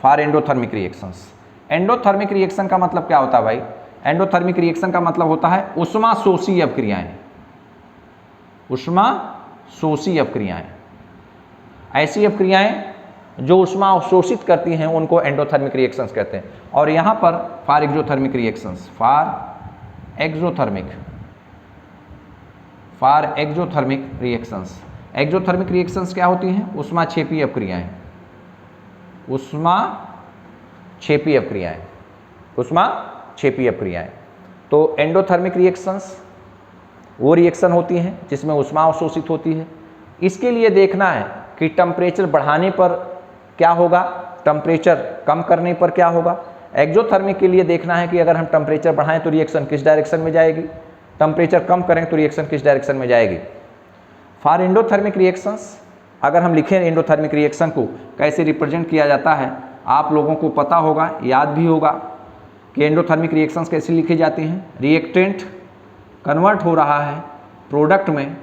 for endothermic reactions. Endothermic reaction का मतलब क्या होता है भाई? एंडोथर्मिक रिएक्शन का मतलब होता है उष्मा शोषी अपक्रियाएं, उष्मा शोषी अपक्रियाएं। ऐसी अपक्रियाएं जो उष्मा अवशोषित करती हैं उनको एंडोथर्मिक रिएक्शंस कहते हैं। और यहाँ पर for exothermic reactions, for exothermic, for exothermic reactions. Exothermic reactions क्या होती हैं? उष्मा क्षेपी अपक्रियाएं, उष्मा क्षेपी अपक्रियाएं, उष्मा क्षेपी अपक्रियाएं। तो एंडोथर्मिक रिएक्शंस वो रिएक्शन होती हैं जिसमें उष्मा अवशोषित होती है। इसके लिए देखना है कि टेम्परेचर बढ़ाने पर क्या होगा, टेम्परेचर कम करने पर क्या होगा। एक्सोथर्मिक के लिए देखना है कि अगर हम टेम्परेचर बढ़ाएं तो रिएक्शन किस डायरेक्शन में जाएगी, टेम्परेचर कम करें तो रिएक्शन किस डायरेक्शन में जाएगी। फॉर एंडोथर्मिक रिएक्शंस, अगर हम लिखें एंडोथर्मिक रिएक्शन को कैसे रिप्रेजेंट किया जाता है, आप लोगों को पता होगा, याद भी होगा कि एंडोथर्मिक रिएक्शंस कैसे लिखी जाती हैं। रिएक्टेंट कन्वर्ट हो रहा है प्रोडक्ट में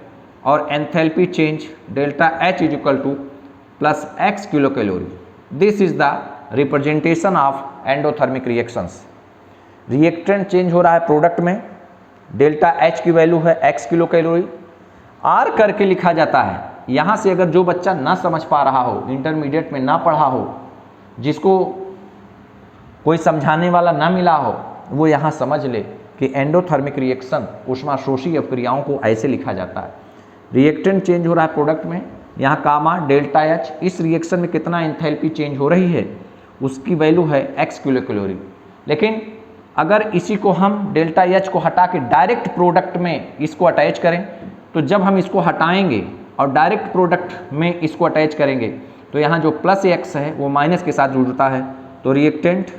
और enthalpy change delta H is equal two plus x kilo calorie. This is the representation of endothermic reactions. Reactant change हो रहा है प्रोडक्ट में, डेल्टा H की वैल्यू है x किलो कैलोरी, R करके लिखा जाता है। यहाँ से अगर जो बच्चा ना समझ पा रहा हो, इंटरमीडिएट में ना पढ़ा हो, जिसको कोई समझाने वाला ना मिला हो, वो यहाँ समझ ले कि एंडोथर्मिक रिएक्शन उष्मा शोषी अपक्रियाओं को ऐसे लिखा जाता है। रिएक्टेंट चेंज हो रहा है प्रोडक्ट में, यहाँ कामा डेल्टा H, इस रिएक्शन में कितना एंथैल्पी चेंज हो रही है उसकी वैल्यू है x किलो कैलोरी। लेकिन अगर इसी को हम डेल्टा H को हटा के डायरेक्ट प्रोडक्ट में इसको अटैच करें, तो जब हम इसको हटाएंगे और डायरेक्ट प्रोडक्ट में इसको अटैच करेंगे तो यहाँ जो प्लस x है वो माइनस के साथ जुड़ता है। तो रिएक्टेंट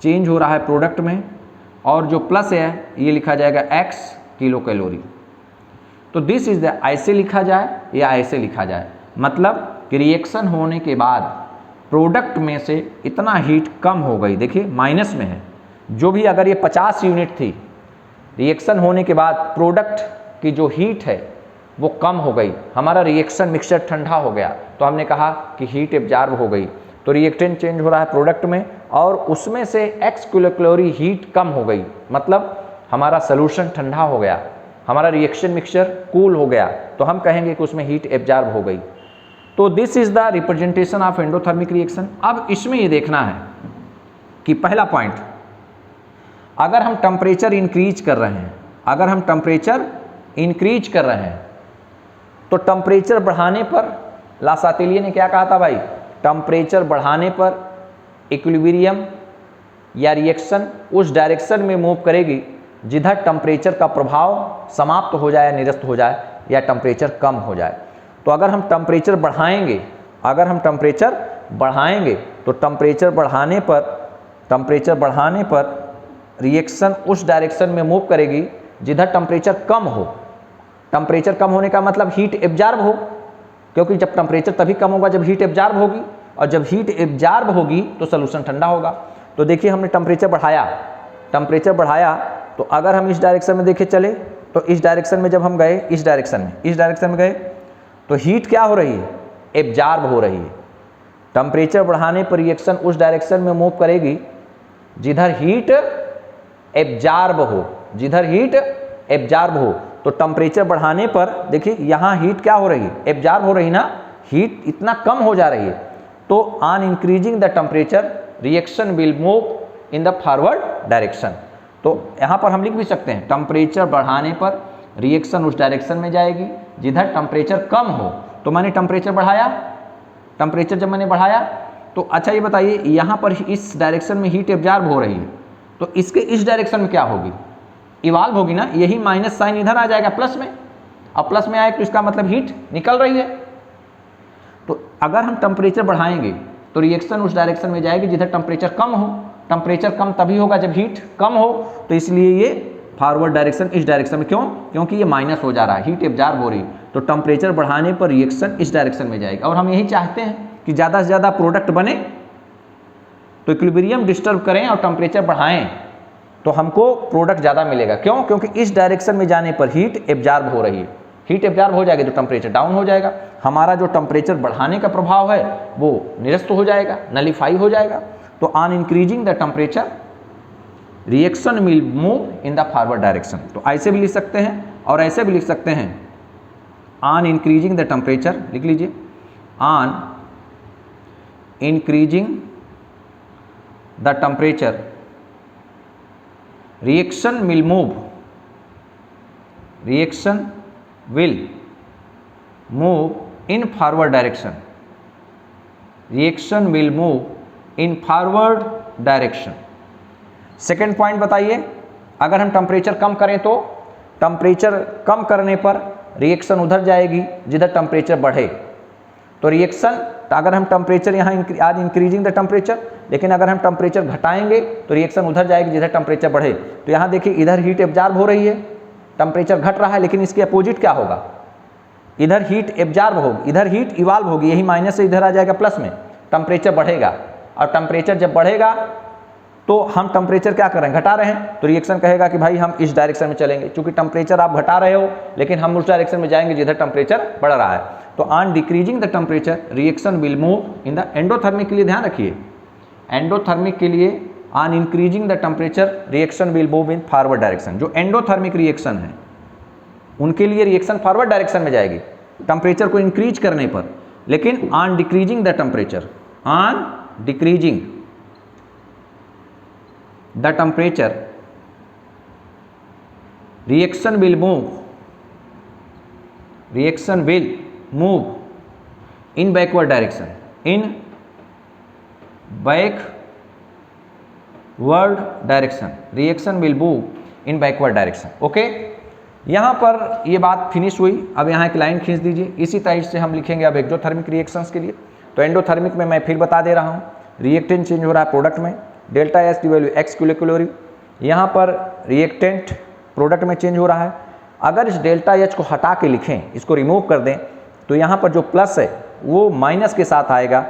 चेंज हो रहा है प्रोडक्ट में और जो प्लस है ये लिखा जाएगा x किलो कैलोरी। तो दिस इज द, ऐसे लिखा जाए या ऐसे लिखा जाए, मतलब कि रिएक्शन होने के बाद प्रोडक्ट में से इतना हीट कम हो गई। देखिए माइनस में है, जो भी अगर ये 50 यूनिट थी, रिएक्शन होने के बाद प्रोडक्ट की जो हीट है वो कम हो गई, हमारा रिएक्शन मिक्सचर ठंडा हो गया, तो हमने कहा कि हीट एब्जॉर्ब हो गई। तो रिएक्टेंट चेंज हो रहा है प्रोडक्ट में और उसमें से x किलो कैलोरी हीट कम हो गई, मतलब हमारा सॉल्यूशन ठंडा हो गया, हमारा रिएक्शन मिक्सचर कूल हो गया, तो हम कहेंगे कि उसमें हीट एब्जॉर्ब हो गई। तो this is the representation of endothermic reaction. अब इसमें ये देखना है कि पहला पॉइंट, अगर हम टेम्परेचर इंक्रीज कर रहे हैं, अगर हम टेम्परेचर इंक्रीज कर रहे हैं तो टेम्परेचर बढ़ाने पर लासातेलिए ने क्या कहा था भाई, टेम्परेचर बढ़ाने पर इक्विलिब्रियम या रिएक्शन उस डायरेक्शन में मूव करेगी जिधर टेम्परेचर का प्रभाव समाप्त हो जाए, निरस्त हो जाए या टेम्परेचर कम हो जाए। तो अगर हम टेम्परेचर बढ़ाएंगे, अगर हम टेम्परेचर बढ़ाएंगे तो टेम्परेचर बढ़ाने पर रिएक्शन उस डायरेक्शन में मूव करेगी जिधर टेम्परेचर कम हो। टेम्परेचर कम होने का मतलब हीट एब्जॉर्ब हो, क्योंकि जब टेम्परेचर तभी कम होगा जब हीट एब्जॉर्ब होगी, और जब हीट एब्जॉर्ब होगी तो सॉल्यूशन ठंडा होगा। तो देखिए हमने टेम्परेचर बढ़ाया तो अगर हम इस डायरेक्शन में देखे चले तो इस डायरेक्शन में जब हम गए, इस डायरेक्शन में गए तो हीट क्या हो रही है, एब्जॉर्ब हो रही है। टेम्परेचर बढ़ाने पर रिएक्शन उस डायरेक्शन में मूव करेगी जिधर हीट एब्जॉर्ब हो, जिधर हीट एब्जॉर्ब हो। तो टेम्परेचर बढ़ाने पर देखिए यहाँ हीट क्या हो रही है, एब्जॉर्ब हो रही ना, हीट इतना कम हो जा रही है। तो on increasing the temperature reaction will move in the forward direction. तो यहाँ पर हम लिख भी सकते हैं टेम्परेचर बढ़ाने पर रिएक्शन उस डायरेक्शन में जाएगी जिधर टेम्परेचर कम हो। तो मैंने टेम्परेचर बढ़ाया, टेम्परेचर जब मैंने बढ़ाया तो अच्छा ये बताइए यहाँ पर इस डायरेक्शन में हीट एब्जॉर्ब हो रही है तो इसके इस डायरेक्शन में क्या होगी, इवाल्व होगी ना, यही माइनस साइन इधर आ जाएगा प्लस में। अब प्लस में आए तो इसका मतलब हीट निकल रही है। तो अगर हम टेम्परेचर बढ़ाएंगे तो रिएक्शन उस डायरेक्शन में जाएगी जिधर टेम्परेचर कम हो। टेम्परेचर कम तभी होगा जब हीट कम हो, तो इसलिए ये फॉरवर्ड डायरेक्शन इस डायरेक्शन में, क्यों, क्योंकि ये माइनस हो जा रहा है, हीट एब्जॉर्ब हो रही है। तो टेम्परेचर बढ़ाने पर रिएक्शन इस डायरेक्शन में जाएगी। और हम यही चाहते हैं कि ज़्यादा से ज़्यादा प्रोडक्ट बने, तो इक्विलिब्रियम डिस्टर्ब करें और टेम्परेचर बढ़ाएं तो हमको प्रोडक्ट ज़्यादा मिलेगा। क्यों, क्योंकि इस डायरेक्शन में जाने पर हीट एब्जॉर्ब हो रही है, हीट एब्जॉर्ब हो जाएगी तो टेम्परेचर डाउन हो जाएगा, हमारा जो टेम्परेचर बढ़ाने का प्रभाव है वो निरस्त हो जाएगा, नलीफाई हो जाएगा। तो on increasing the temperature reaction will move in the forward direction. तो ऐसे भी लिख सकते हैं और ऐसे भी लिख सकते हैं, ऑन इंक्रीजिंग द टेम्परेचर, लिख लीजिए, on increasing the temperature reaction will move, reaction will move in forward direction, reaction will move in forward direction। Second point बताइए, अगर हम टेम्परेचर कम करें तो टेम्परेचर कम करने पर रिएक्शन उधर जाएगी जिधर टेम्परेचर बढ़े। तो रिएक्शन, अगर हम टेम्परेचर यहाँ आज इंक्रीजिंग द टेम्परेचर, लेकिन अगर हम टेम्परेचर घटाएंगे तो रिएक्शन उधर जाएगी जिधर टेम्परेचर बढ़े। तो यहाँ देखिए इधर हीट एब्जॉर्ब हो रही है, टेम्परेचर घट रहा है, लेकिन इसके अपोजिट क्या होगा, इधर हीट एब्जॉर्ब होगी, इधर हीट इवाल्व होगी, यही माइनस से इधर आ जाएगा प्लस में, टेम्परेचर बढ़ेगा। और टेम्परेचर जब बढ़ेगा तो हम टेम्परेचर क्या कर रहे हैं, घटा रहे हैं, तो रिएक्शन कहेगा कि भाई हम इस डायरेक्शन में चलेंगे। चूंकि टेम्परेचर आप घटा रहे हो लेकिन हम उस डायरेक्शन में जाएंगे जिधर टेम्परेचर बढ़ रहा है। तो on decreasing the temperature reaction will move in the endothermic के लिए ध्यान रखिए, एंडोथर्मिक के लिए on increasing the temperature reaction will move in forward direction. जो एंडोथर्मिक रिएक्शन है उनके लिए रिएक्शन फॉरवर्ड डायरेक्शन में जाएगी टेम्परेचर को इंक्रीज करने पर। लेकिन on decreasing the temperature, on decreasing the temperature reaction will move in backward direction, in backward direction, reaction will move in backward direction. Okay, यहाँ पर ये बात फिनिश हुई। अब यहाँ एक लाइन खींच दीजिए, इसी तरह से हम लिखेंगे अब एक्सोथर्मिक रिएक्शंस के लिए। तो एंडोथर्मिक में मैं फिर बता दे रहा हूँ, रिएक्टेंट चेंज हो रहा है प्रोडक्ट में, डेल्टा एस की वैल्यू एक्स किलोकैलोरी। यहाँ पर रिएक्टेंट प्रोडक्ट में चेंज हो रहा है। अगर इस डेल्टा एच को हटा के लिखें, इसको रिमूव कर दें, तो यहाँ पर जो प्लस है वो माइनस के साथ आएगा।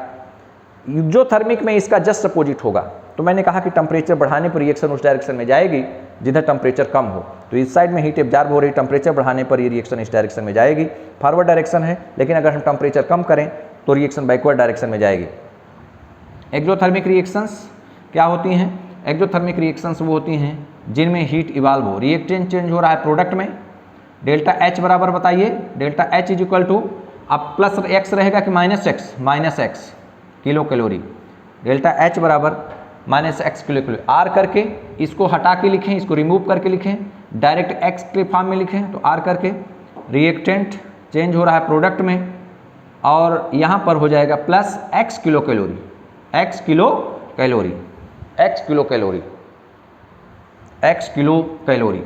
एक्सोथर्मिक में इसका जस्ट अपोजिट होगा। तो मैंने कहा कि टेम्परेचर बढ़ाने पर रिएक्शन उस डायरेक्शन में जाएगी जिधर टेम्परेचर कम हो। तो इस साइड में हीट एब्जॉर्ब हो रही, टेम्परेचर बढ़ाने पर ये रिएक्शन इस डायरेक्शन में जाएगी, फॉरवर्ड डायरेक्शन है। लेकिन अगर हम टेम्परेचर कम करें तो रिएक्शन बैकवर्ड डायरेक्शन में जाएगी। एक्सोथर्मिक रिएक्शंस क्या होती हैं? एक्सोथर्मिक रिएक्शंस वो होती हैं जिनमें हीट इवाल्व हो, रिएक्टेंट चेंज हो रहा है प्रोडक्ट में। डेल्टा एच बराबर बताइए, delta H is equal to अब प्लस एक्स रहेगा कि minus x? Minus x kilo calorie, delta H बराबर minus x kilo calorie. R करके इसको हटा के लिखें, इसको रिमूव करके लिखें, डायरेक्ट एक्स के फॉर्म में लिखें तो आर करके, रिएक्टेंट चेंज हो रहा है प्रोडक्ट में, और यहाँ पर हो जाएगा plus x kilo calorie, x kilo calorie, x kilo calorie, x kilo calorie.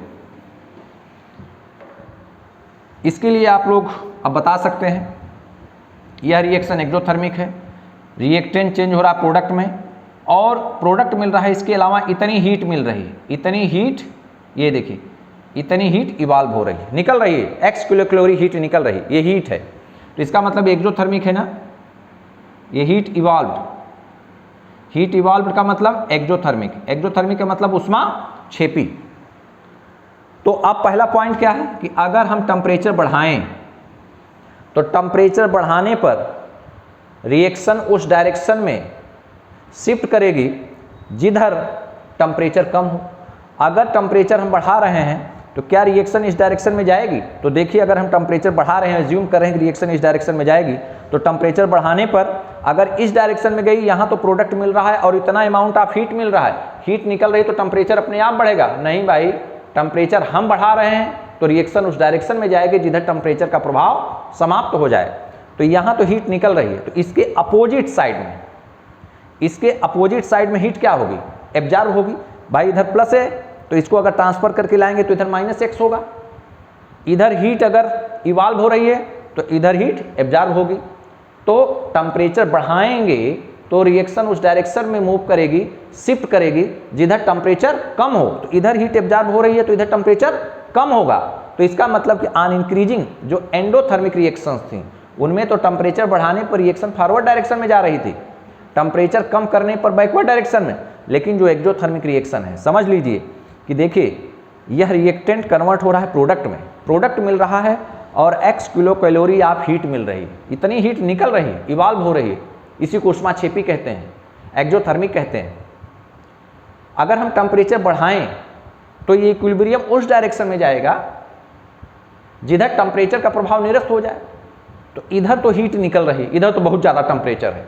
इसके लिए आप लोग अब बता सकते हैं यह रिएक्शन एक्सोथर्मिक है, रिएक्टेंट चेंज हो रहा है प्रोडक्ट में, और प्रोडक्ट मिल रहा है, इसके अलावा इतनी हीट मिल रही है, इतनी हीट, ये देखिए इतनी हीट इवाल्व हो रही है, निकल रही है, एक्स किलो कैलोरी हीट निकल रही है, ये हीट है, तो इसका मतलब एक्सोथर्मिक है ना, ये हीट इवाल्व्ड, हीट इवाल्व्ड का मतलब एक्सोथर्मिक, एक्सोथर्मिक का मतलब ऊष्माक्षेपी। तो अब पहला पॉइंट क्या है कि अगर हम टेम्परेचर बढ़ाएं तो टेम्परेचर बढ़ाने पर रिएक्शन उस डायरेक्शन में शिफ्ट करेगी जिधर टेम्परेचर कम हो। अगर टेम्परेचर हम बढ़ा रहे हैं तो क्या रिएक्शन इस डायरेक्शन में जाएगी? तो देखिए अगर हम टेम्परेचर बढ़ा रहे हैं, अज्यूम कर रहे हैं कि रिएक्शन इस डायरेक्शन में जाएगी, तो टेम्परेचर बढ़ाने पर अगर इस डायरेक्शन में गई, यहाँ तो प्रोडक्ट मिल रहा है और इतना अमाउंट ऑफ हीट मिल रहा है, हीट निकल रही, तो टेम्परेचर अपने आप बढ़ेगा? नहीं भाई, टेम्परेचर हम बढ़ा रहे हैं तो रिएक्शन उस डायरेक्शन में जाएगी जिधर टेम्परेचर का प्रभाव समाप्त हो जाए। तो यहाँ तो हीट निकल रही है, तो इसके अपोजिट साइड में, इसके अपोजिट साइड में हीट क्या होगी? एब्जॉर्ब होगी। भाई इधर प्लस है तो इसको अगर ट्रांसफर करके लाएंगे तो इधर माइनस एक्स होगा। इधर हीट अगर इवाल्व हो रही है तो इधर हीट एब्जॉर्ब होगी। तो टेम्परेचर बढ़ाएंगे तो रिएक्शन उस डायरेक्शन में मूव करेगी, शिफ्ट करेगी जिधर टेम्परेचर कम हो। तो इधर हीट एब्जॉर्ब हो रही है तो इधर टेम्परेचर कम होगा। तो इसका मतलब कि ऑन इंक्रीजिंग जो एंडोथर्मिक रिएक्शंस थी उनमें तो टेम्परेचर बढ़ाने पर रिएक्शन फॉरवर्ड डायरेक्शन में जा रही थी, टेम्परेचर कम करने पर बैकवर्ड डायरेक्शन में। लेकिन जो एक्सोथर्मिक रिएक्शन है, समझ लीजिए कि देखिए यह रिएक्टेंट कन्वर्ट हो रहा है प्रोडक्ट में, प्रोडक्ट मिल रहा है और x किलो कैलोरी आप हीट मिल रही है, इतनी हीट निकल रही है, इवाल्व हो रही है, इसी को ऊष्माक्षेपी कहते हैं, एक्सोथर्मिक कहते हैं। अगर हम टेम्परेचर बढ़ाएं तो ये इक्विलिब्रियम उस डायरेक्शन में जाएगा जिधर टेम्परेचर का प्रभाव निरस्त हो जाए। तो इधर तो हीट निकल रही, इधर तो बहुत ज़्यादा टेम्परेचर है,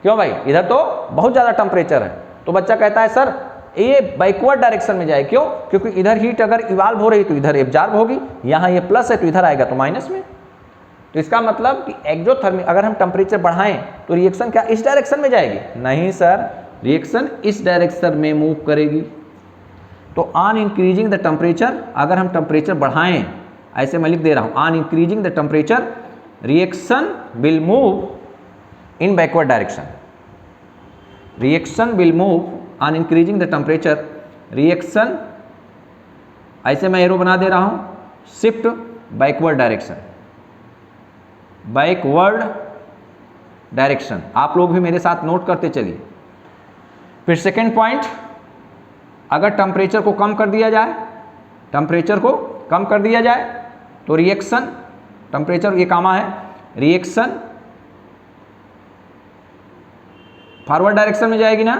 क्यों भाई? इधर तो बहुत ज़्यादा टेम्परेचर है। तो बच्चा कहता है सर ये बैकवर्ड डायरेक्शन में जाए, क्यों? क्योंकि इधर हीट अगर इवाल्व हो रही तो इधर एब्जॉर्ब होगी, यहाँ ये प्लस है तो इधर आएगा तो माइनस में। तो इसका मतलब कि एक्सोथर्मिक, अगर हम टेम्परेचर बढ़ाएं तो रिएक्शन क्या इस डायरेक्शन में जाएगी? नहीं सर, रिएक्शन इस डायरेक्शन में मूव करेगी। तो ऑन इंक्रीजिंग द टेम्परेचर, अगर हम टेम्परेचर बढ़ाएं, ऐसे मैं लिख दे रहा हूँ, on increasing the temperature reaction will move in backward direction, reaction will move on increasing the temperature, reaction, ऐसे मैं एरो बना दे रहा हूँ, shift backward direction, backward direction. आप लोग भी मेरे साथ नोट करते चलिए। फिर सेकेंड पॉइंट, अगर टेम्परेचर को कम कर दिया जाए, टेम्परेचर को कम कर दिया जाए तो रिएक्शन, टेम्परेचर ये कामा है, रिएक्शन फॉरवर्ड डायरेक्शन में जाएगी ना,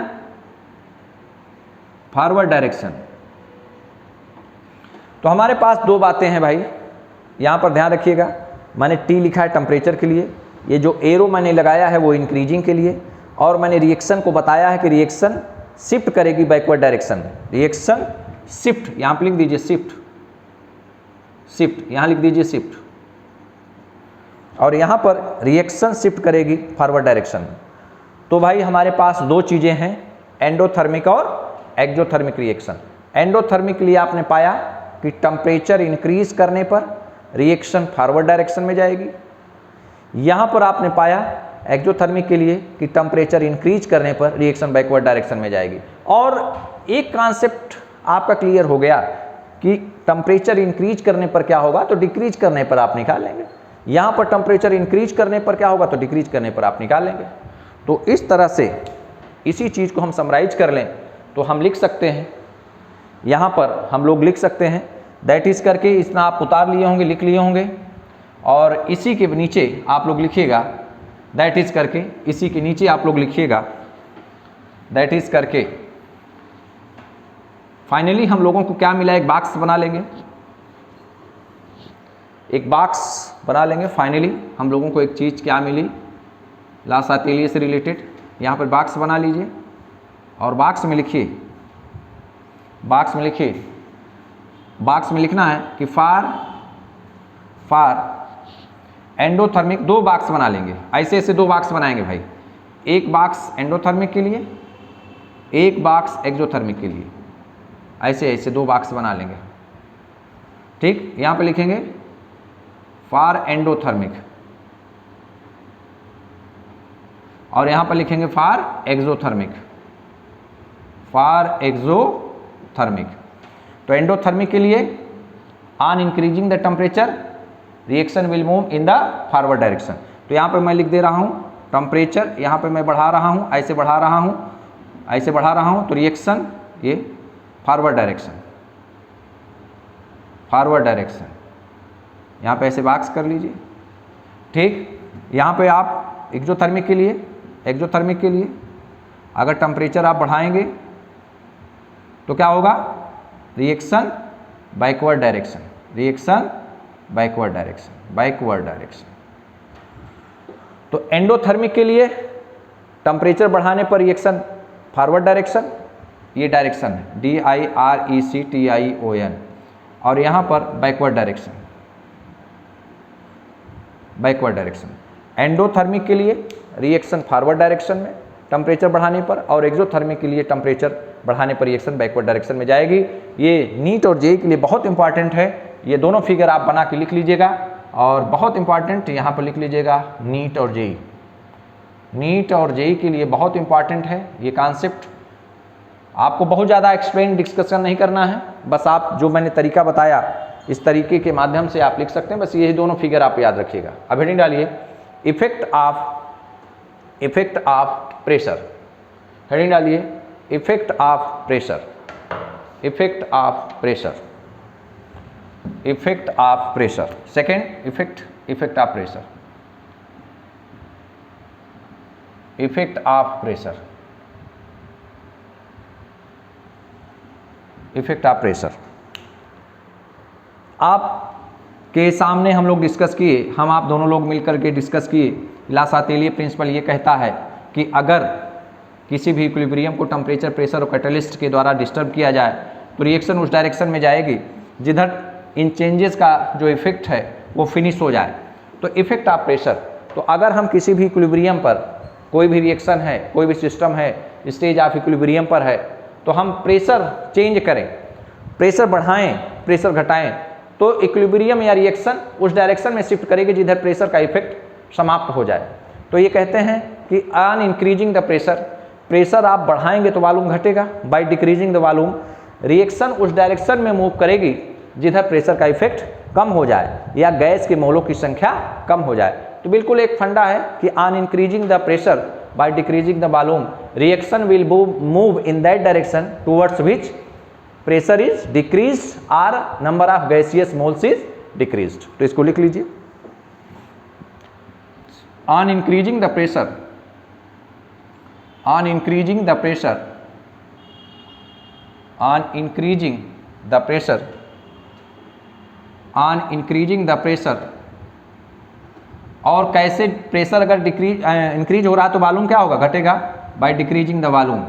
फॉरवर्ड डायरेक्शन। तो हमारे पास दो बातें हैं भाई, यहां पर ध्यान रखिएगा। मैंने टी लिखा है टेम्परेचर के लिए, ये जो एरो मैंने लगाया है वो इंक्रीजिंग के लिए, और मैंने रिएक्शन को बताया है कि रिएक्शन शिफ्ट करेगी बैकवर्ड डायरेक्शन में, रिएक्शन शिफ्ट, यहां पर लिख दीजिए शिफ्ट, शिफ्ट यहां लिख दीजिए शिफ्ट, और यहां पर रिएक्शन शिफ्ट करेगी फॉरवर्ड डायरेक्शन में। तो भाई हमारे पास दो चीजें हैं, एंडोथर्मिक और एक्सोथर्मिक रिएक्शन। एंडोथर्मिक के लिए आपने पाया कि टेम्परेचर इंक्रीज करने पर रिएक्शन फॉरवर्ड डायरेक्शन में जाएगी। यहाँ पर आपने पाया एक्सोथर्मिक के लिए कि टेम्परेचर इंक्रीज करने पर रिएक्शन बैकवर्ड डायरेक्शन में जाएगी। और एक कॉन्सेप्ट आपका क्लियर हो गया कि टेम्परेचर इंक्रीज करने पर क्या होगा, तो डिक्रीज करने पर आप निकाल लेंगे। यहाँ पर टेम्परेचर इंक्रीज करने पर क्या होगा, तो डिक्रीज करने पर आप निकाल लेंगे। तो इस तरह से इसी चीज़ को हम समराइज कर लें तो हम लिख सकते हैं, यहाँ पर हम लोग लिख सकते हैं, दैट इज़ करके इतना आप उतार लिए होंगे, लिख लिए होंगे, और इसी के नीचे आप लोग लिखिएगा दैट इज़ करके, इसी के नीचे आप लोग लिखिएगा दैट इज़ करके। फाइनली हम लोगों को क्या मिला, एक बॉक्स बना लेंगे, एक बॉक्स बना लेंगे। फाइनली हम लोगों को एक चीज़ क्या मिली, ला सातीलिये से रिलेटेड। यहाँ पर बॉक्स बना लीजिए और बॉक्स में लिखिए, बॉक्स में लिखना है कि फार एंडोथर्मिक, 2 बॉक्स बना लेंगे। ऐसे ऐसे 2 बॉक्स बनाएंगे भाई, एक बॉक्स एंडोथर्मिक के लिए, एक बॉक्स एक्सोथर्मिक के लिए, ऐसे ऐसे 2 बॉक्स बना लेंगे। ठीक, यहाँ पे लिखेंगे फॉर एंडोथर्मिक और यहाँ पर लिखेंगे फॉर एक्सोथर्मिक, तो एंडोथर्मिक के लिए on increasing the temperature reaction will move in the forward direction. तो यहाँ पर मैं लिख दे रहा हूँ टेम्परेचर, यहाँ पर मैं बढ़ा रहा हूँ, ऐसे बढ़ा रहा हूँ, तो रिएक्शन ये फॉरवर्ड डायरेक्शन, यहाँ पे ऐसे बॉक्स कर लीजिए। ठीक, यहाँ पे आप एक्सोथर्मिक के लिए अगर टेम्परेचर आप बढ़ाएंगे तो क्या होगा, रिएक्शन बैकवर्ड डायरेक्शन। तो एंडोथर्मिक के लिए टेम्परेचर बढ़ाने पर रिएक्शन फॉरवर्ड डायरेक्शन, ये डायरेक्शन है DIRECTION, और यहाँ पर बैकवर्ड डायरेक्शन। एंडोथर्मिक के लिए रिएक्शन फॉरवर्ड डायरेक्शन में टेम्परेचर बढ़ाने पर, और एक्सोथर्मिक के लिए टेम्परेचर बढ़ाने पर रिएक्शन बैकवर्ड डायरेक्शन में जाएगी। ये नीट और जेईई के लिए बहुत इंपॉर्टेंट है। ये दोनों फिगर आप बना के लिख लीजिएगा, और बहुत इंपॉर्टेंट यहाँ पर लिख लीजिएगा नीट और जेईई के लिए बहुत इंपॉर्टेंट है ये कॉन्सेप्ट। आपको बहुत ज़्यादा एक्सप्लेन डिस्कशन नहीं करना है, बस आप जो मैंने तरीका बताया इस तरीके के माध्यम से आप लिख सकते हैं। बस यही दोनों फिगर आप याद रखिएगा। अब हेडिंग डालिए इफेक्ट ऑफ प्रेशर, हेडिंग डालिए effect of pressure. Second effect of pressure. आप के सामने हम लोग डिस्कस किए, हम आप दोनों लोग मिलकर के डिस्कस किए। ला सातीलिये प्रिंसिपल ये कहता है कि अगर किसी भी इक्विलिब्रियम को टेम्परेचर, प्रेशर और कैटलिस्ट के द्वारा डिस्टर्ब किया जाए तो रिएक्शन उस डायरेक्शन में जाएगी जिधर इन चेंजेस का जो इफेक्ट है वो फिनिश हो जाए। तो इफेक्ट ऑफ प्रेशर, तो अगर हम किसी भी इक्विलिब्रियम पर कोई भी रिएक्शन है, कोई भी सिस्टम है, स्टेज ऑफ इक्विलिब्रियम पर है, तो हम प्रेशर चेंज करें, प्रेशर बढ़ाएं, प्रेशर घटाएं, तो इक्विलिब्रियम या रिएक्शन उस डायरेक्शन में शिफ्ट करेगी जिधर प्रेशर का इफेक्ट समाप्त हो जाए। तो ये कहते हैं कि ऑन इंक्रीजिंग द प्रेशर आप बढ़ाएंगे तो वॉल्यूम घटेगा, bye decreasing the volume reaction उस डायरेक्शन में मूव करेगी जिधर प्रेशर का इफेक्ट कम हो जाए या गैस के मोलों की संख्या कम हो जाए। तो बिल्कुल एक फंडा है कि on increasing the pressure by decreasing the volume reaction will move in that direction towards which pressure is decreased और number of gaseous moles is decreased. तो इसको लिख लीजिए, on increasing the pressure, on increasing the pressure, और कैसे pressure अगर increase हो रहा है तो वॉल्यूम क्या होगा, घटेगा, bye decreasing the volume.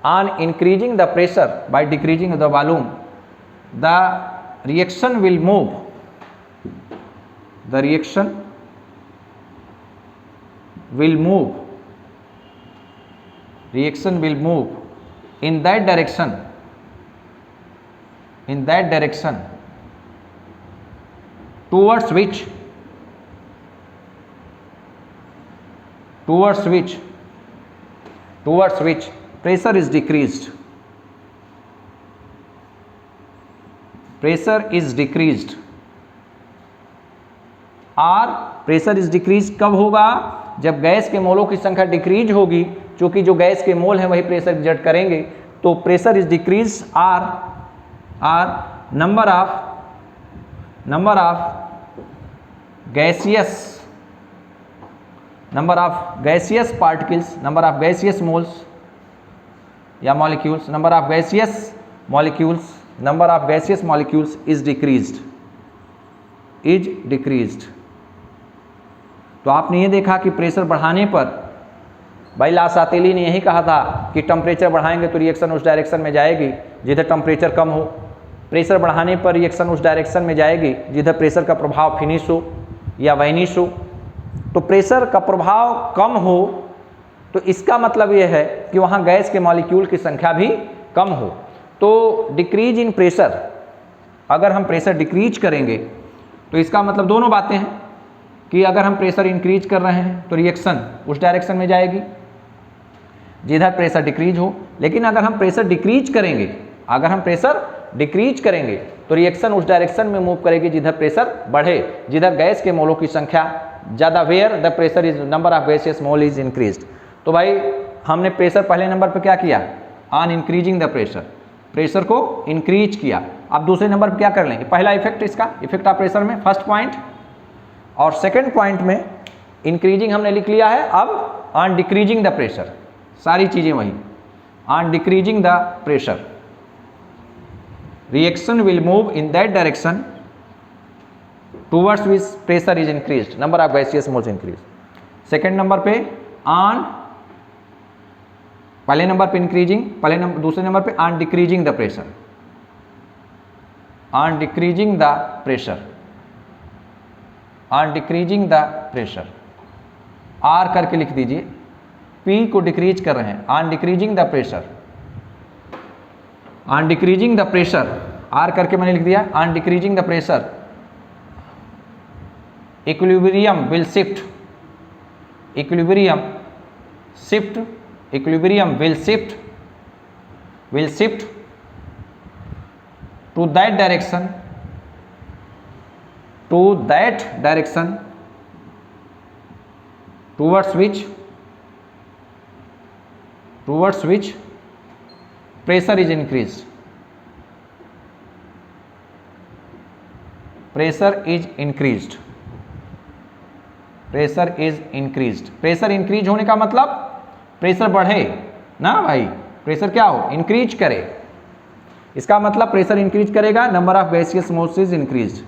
On increasing the pressure by decreasing the volume, the reaction will move in that direction towards which pressure is decreased और प्रेशर इज डिक्रीज कब होगा, जब गैस के मोलों की संख्या डिक्रीज होगी, क्योंकि जो गैस के मोल हैं वही प्रेशर एग्जर्ट करेंगे। तो pressure is decrease are number of gaseous particles, number of gaseous moles या molecules, number of gaseous molecules, number of gaseous molecules is decreased. तो आपने ये देखा कि प्रेशर बढ़ाने पर, भाई लासातेली ने यही कहा था कि टेम्परेचर बढ़ाएंगे तो रिएक्शन उस डायरेक्शन में जाएगी जिधर टेम्परेचर कम हो, प्रेशर बढ़ाने पर रिएक्शन उस डायरेक्शन में जाएगी जिधर प्रेशर का प्रभाव फिनिश हो या वाइनिश हो। तो प्रेशर का प्रभाव कम हो तो इसका मतलब ये है कि वहाँ गैस के मॉलिक्यूल की संख्या भी कम हो। तो डिक्रीज इन प्रेशर, अगर हम प्रेशर डिक्रीज करेंगे तो इसका मतलब दोनों बातें हैं कि अगर हम प्रेशर इंक्रीज कर रहे हैं तो रिएक्शन उस डायरेक्शन में जाएगी जिधर प्रेशर डिक्रीज हो, लेकिन अगर हम प्रेशर डिक्रीज करेंगे तो रिएक्शन उस डायरेक्शन में मूव करेगी जिधर प्रेशर बढ़े, जिधर गैस के मोलों की संख्या ज़्यादा, where the pressure is number of gaseous mole is increased. तो भाई हमने प्रेशर पहले नंबर पर क्या किया, on increasing the pressure, pressure को इंक्रीज किया। अब दूसरे नंबर पर क्या कर लेंगे, पहला इफेक्ट इसका, इफेक्ट ऑफ प्रेशर में फर्स्ट पॉइंट, और सेकंड पॉइंट में इंक्रीजिंग हमने लिख लिया है। अब ऑन डिक्रीजिंग द प्रेशर, सारी चीज़ें वही, on decreasing the pressure reaction will move in that direction towards which pressure is increased, number of gaseous moles increase। Second number पे ऑन, पहले नंबर पे इंक्रीजिंग, पहले नंबर, दूसरे नंबर पे on decreasing the pressure, on decreasing the pressure, on decreasing the pressure, or करके लिख दीजिए, P को डिक्रीज कर रहे हैं, on decreasing the pressure, on decreasing the pressure, or करके मैंने लिख दिया, on decreasing the pressure equilibrium will shift, equilibrium will shift to that direction towards which pressure is increased, pressure is increased, pressure is increased। Pressure increase होने का मतलब pressure बढ़े ना भाई, प्रेशर क्या हो, इंक्रीज करे, इसका मतलब प्रेशर इंक्रीज करेगा, number of gaseous moles is increase,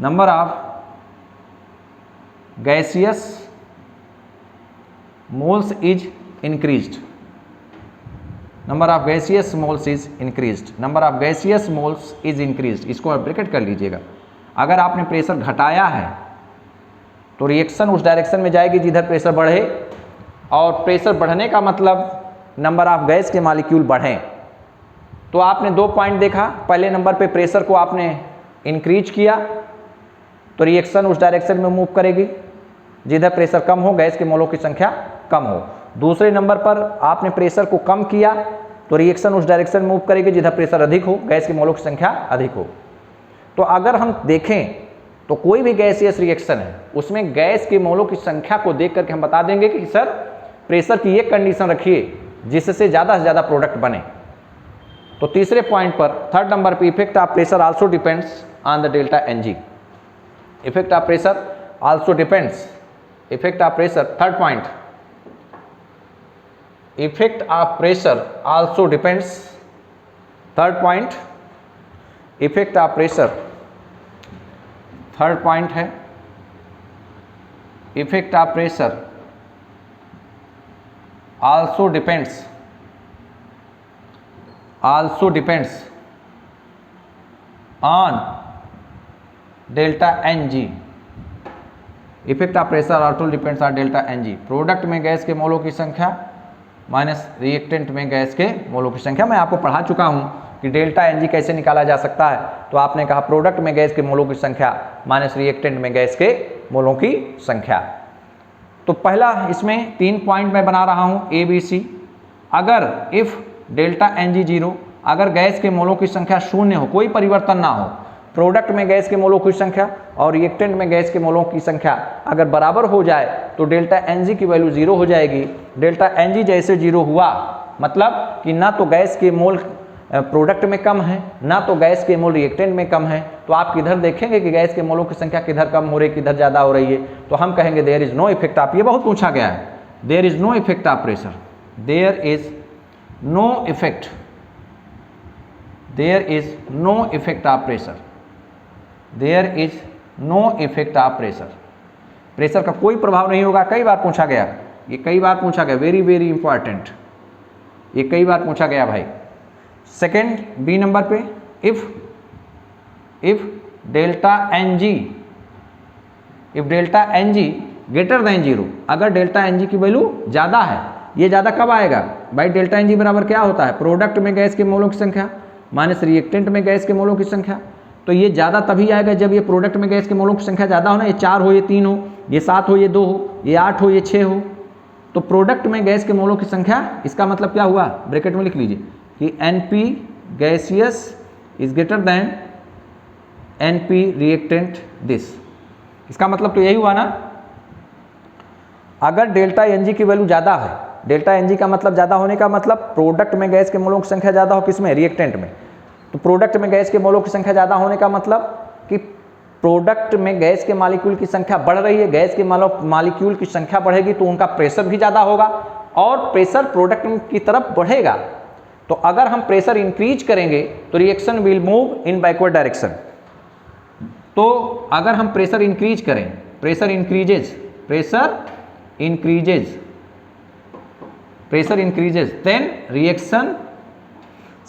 number of gaseous moles is increased, number of gaseous moles is increased, number of gaseous moles is increased. इसको आप ब्रैकेट कर लीजिएगा। अगर आपने प्रेशर घटाया है तो रिएक्शन उस डायरेक्शन में जाएगी जिधर प्रेशर बढ़े, और प्रेशर बढ़ने का मतलब नंबर ऑफ गैस के मॉलिक्यूल बढ़ें। तो आपने दो पॉइंट देखा, पहले नंबर पे प्रेशर को आपने इंक्रीज किया तो रिएक्शन उस डायरेक्शन में मूव करेगी जिधर प्रेशर कम हो, गैस के मोलों की संख्या कम हो। दूसरे नंबर पर आपने प्रेशर को कम किया तो रिएक्शन उस डायरेक्शन में मूव करेगी जिधर प्रेशर अधिक हो, गैस के मोलों की संख्या अधिक हो। तो अगर हम देखें तो कोई भी गैसियस रिएक्शन है उसमें गैस के मोलों की संख्या को देख करके हम बता देंगे कि सर प्रेशर की एक कंडीशन रखिए जिससे ज़्यादा से ज़्यादा प्रोडक्ट बने। तो तीसरे पॉइंट पर, थर्ड नंबर पे, effect of pressure also depends on the delta N G, effect of pressure also depends, effect of pressure, third point, effect of pressure also depends, third point, effect of pressure, third point है effect of pressure also depends on delta N G, effect of pressure also depends on delta N G. Product में gas के मोलों की संख्या minus reactant में gas के मोलों की संख्या। मैं आपको पढ़ा चुका हूं कि डेल्टा एन जी कैसे निकाला जा सकता है। तो आपने कहा प्रोडक्ट में गैस के मोलों की संख्या माइनस रिएक्टेंट में गैस के मोलों की संख्या। तो पहला इसमें 3 पॉइंट मैं बना रहा हूं ए बी सी। अगर इफ डेल्टा एन जी 0, अगर गैस के मोलों की संख्या 0 हो, कोई परिवर्तन ना हो, प्रोडक्ट में गैस के मोलों की संख्या और रिएक्टेंट में गैस के मोलों की संख्या अगर बराबर हो जाए तो डेल्टा एन जी की वैल्यू 0 हो जाएगी। डेल्टा एन जी जैसे 0 हुआ मतलब कि ना तो गैस के मोल प्रोडक्ट में कम है, ना तो गैस के मोल रिएक्टेंट में कम है। तो आप किधर देखेंगे कि गैस के मोलों की संख्या किधर कम हो रही है, किधर ज़्यादा हो रही है, तो हम कहेंगे there is no effect of, ये बहुत पूछा गया है, there is no effect of pressure, there is no effect, there is no effect of pressure, there is no effect of pressure, pressure का कोई प्रभाव नहीं होगा। कई बार पूछा गया, ये कई बार पूछा गया, वेरी वेरी इंपॉर्टेंट, ये कई बार पूछा गया भाई। सेकेंड बी नंबर पे, if delta N G, if delta N G greater than zero, अगर डेल्टा एन जी की वैल्यू ज़्यादा है, ये ज़्यादा कब आएगा भाई? डेल्टा एन जी बराबर क्या होता है? प्रोडक्ट में गैस के मोलों की संख्या माइनस रिएक्टेंट में गैस के मोलों की संख्या। तो ये ज़्यादा तभी आएगा जब ये प्रोडक्ट में गैस के मोलों की संख्या ज़्यादा हो ना, ये 4 हो, ये 3 हो, ये 7 हो, ये 2 हो, ये 8 हो, ये 6 हो। तो प्रोडक्ट में गैस के मोलों की संख्या, इसका मतलब क्या हुआ? ब्रैकेट में लिख लीजिए कि NP gaseous is greater then NP reactant this. इसका मतलब तो यही हुआ ना, अगर डेल्टा एनजी की वैल्यू ज़्यादा है, डेल्टा एनजी का मतलब ज़्यादा होने का मतलब प्रोडक्ट में गैस के मोलों की संख्या ज़्यादा हो, किसमें? रिएक्टेंट में। तो प्रोडक्ट में गैस के मोलों की संख्या ज़्यादा होने का मतलब कि प्रोडक्ट में गैस के मॉलिक्यूल की संख्या बढ़ रही है, गैस के मॉलिक्यूल की संख्या बढ़ेगी तो उनका प्रेशर भी ज़्यादा होगा और प्रेशर प्रोडक्ट की तरफ बढ़ेगा। तो अगर हम प्रेशर इंक्रीज करेंगे तो reaction will move in backward direction. तो अगर हम प्रेशर इंक्रीज करें, प्रेशर इंक्रीजेज, देन रिएक्शन,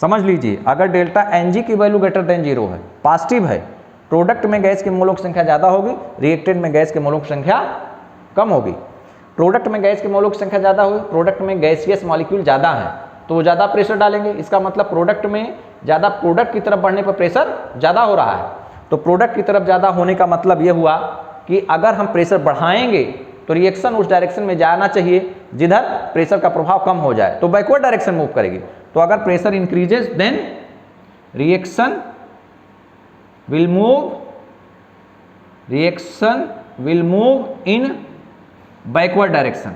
समझ लीजिए, अगर डेल्टा एनजी की वैल्यू ग्रेटर देन जीरो है, पॉजिटिव है, प्रोडक्ट में गैस के मोलों की संख्या ज़्यादा होगी, रिएक्टेंट में गैस के मोलों की संख्या कम होगी। प्रोडक्ट में गैस के मोलों की संख्या ज़्यादा होगी, प्रोडक्ट में गैसियस मॉलिक्यूल ज़्यादा है तो वो ज़्यादा प्रेशर डालेंगे। इसका मतलब प्रोडक्ट में ज़्यादा, प्रोडक्ट की तरफ बढ़ने पर प्रेशर ज़्यादा हो रहा है। तो प्रोडक्ट की तरफ ज़्यादा होने का मतलब ये हुआ कि अगर हम प्रेशर बढ़ाएंगे तो रिएक्शन उस डायरेक्शन में जाना चाहिए जिधर प्रेशर का प्रभाव कम हो जाए, तो बैकवर्ड डायरेक्शन मूव करेगी। तो अगर pressure increases then reaction will move in backward direction,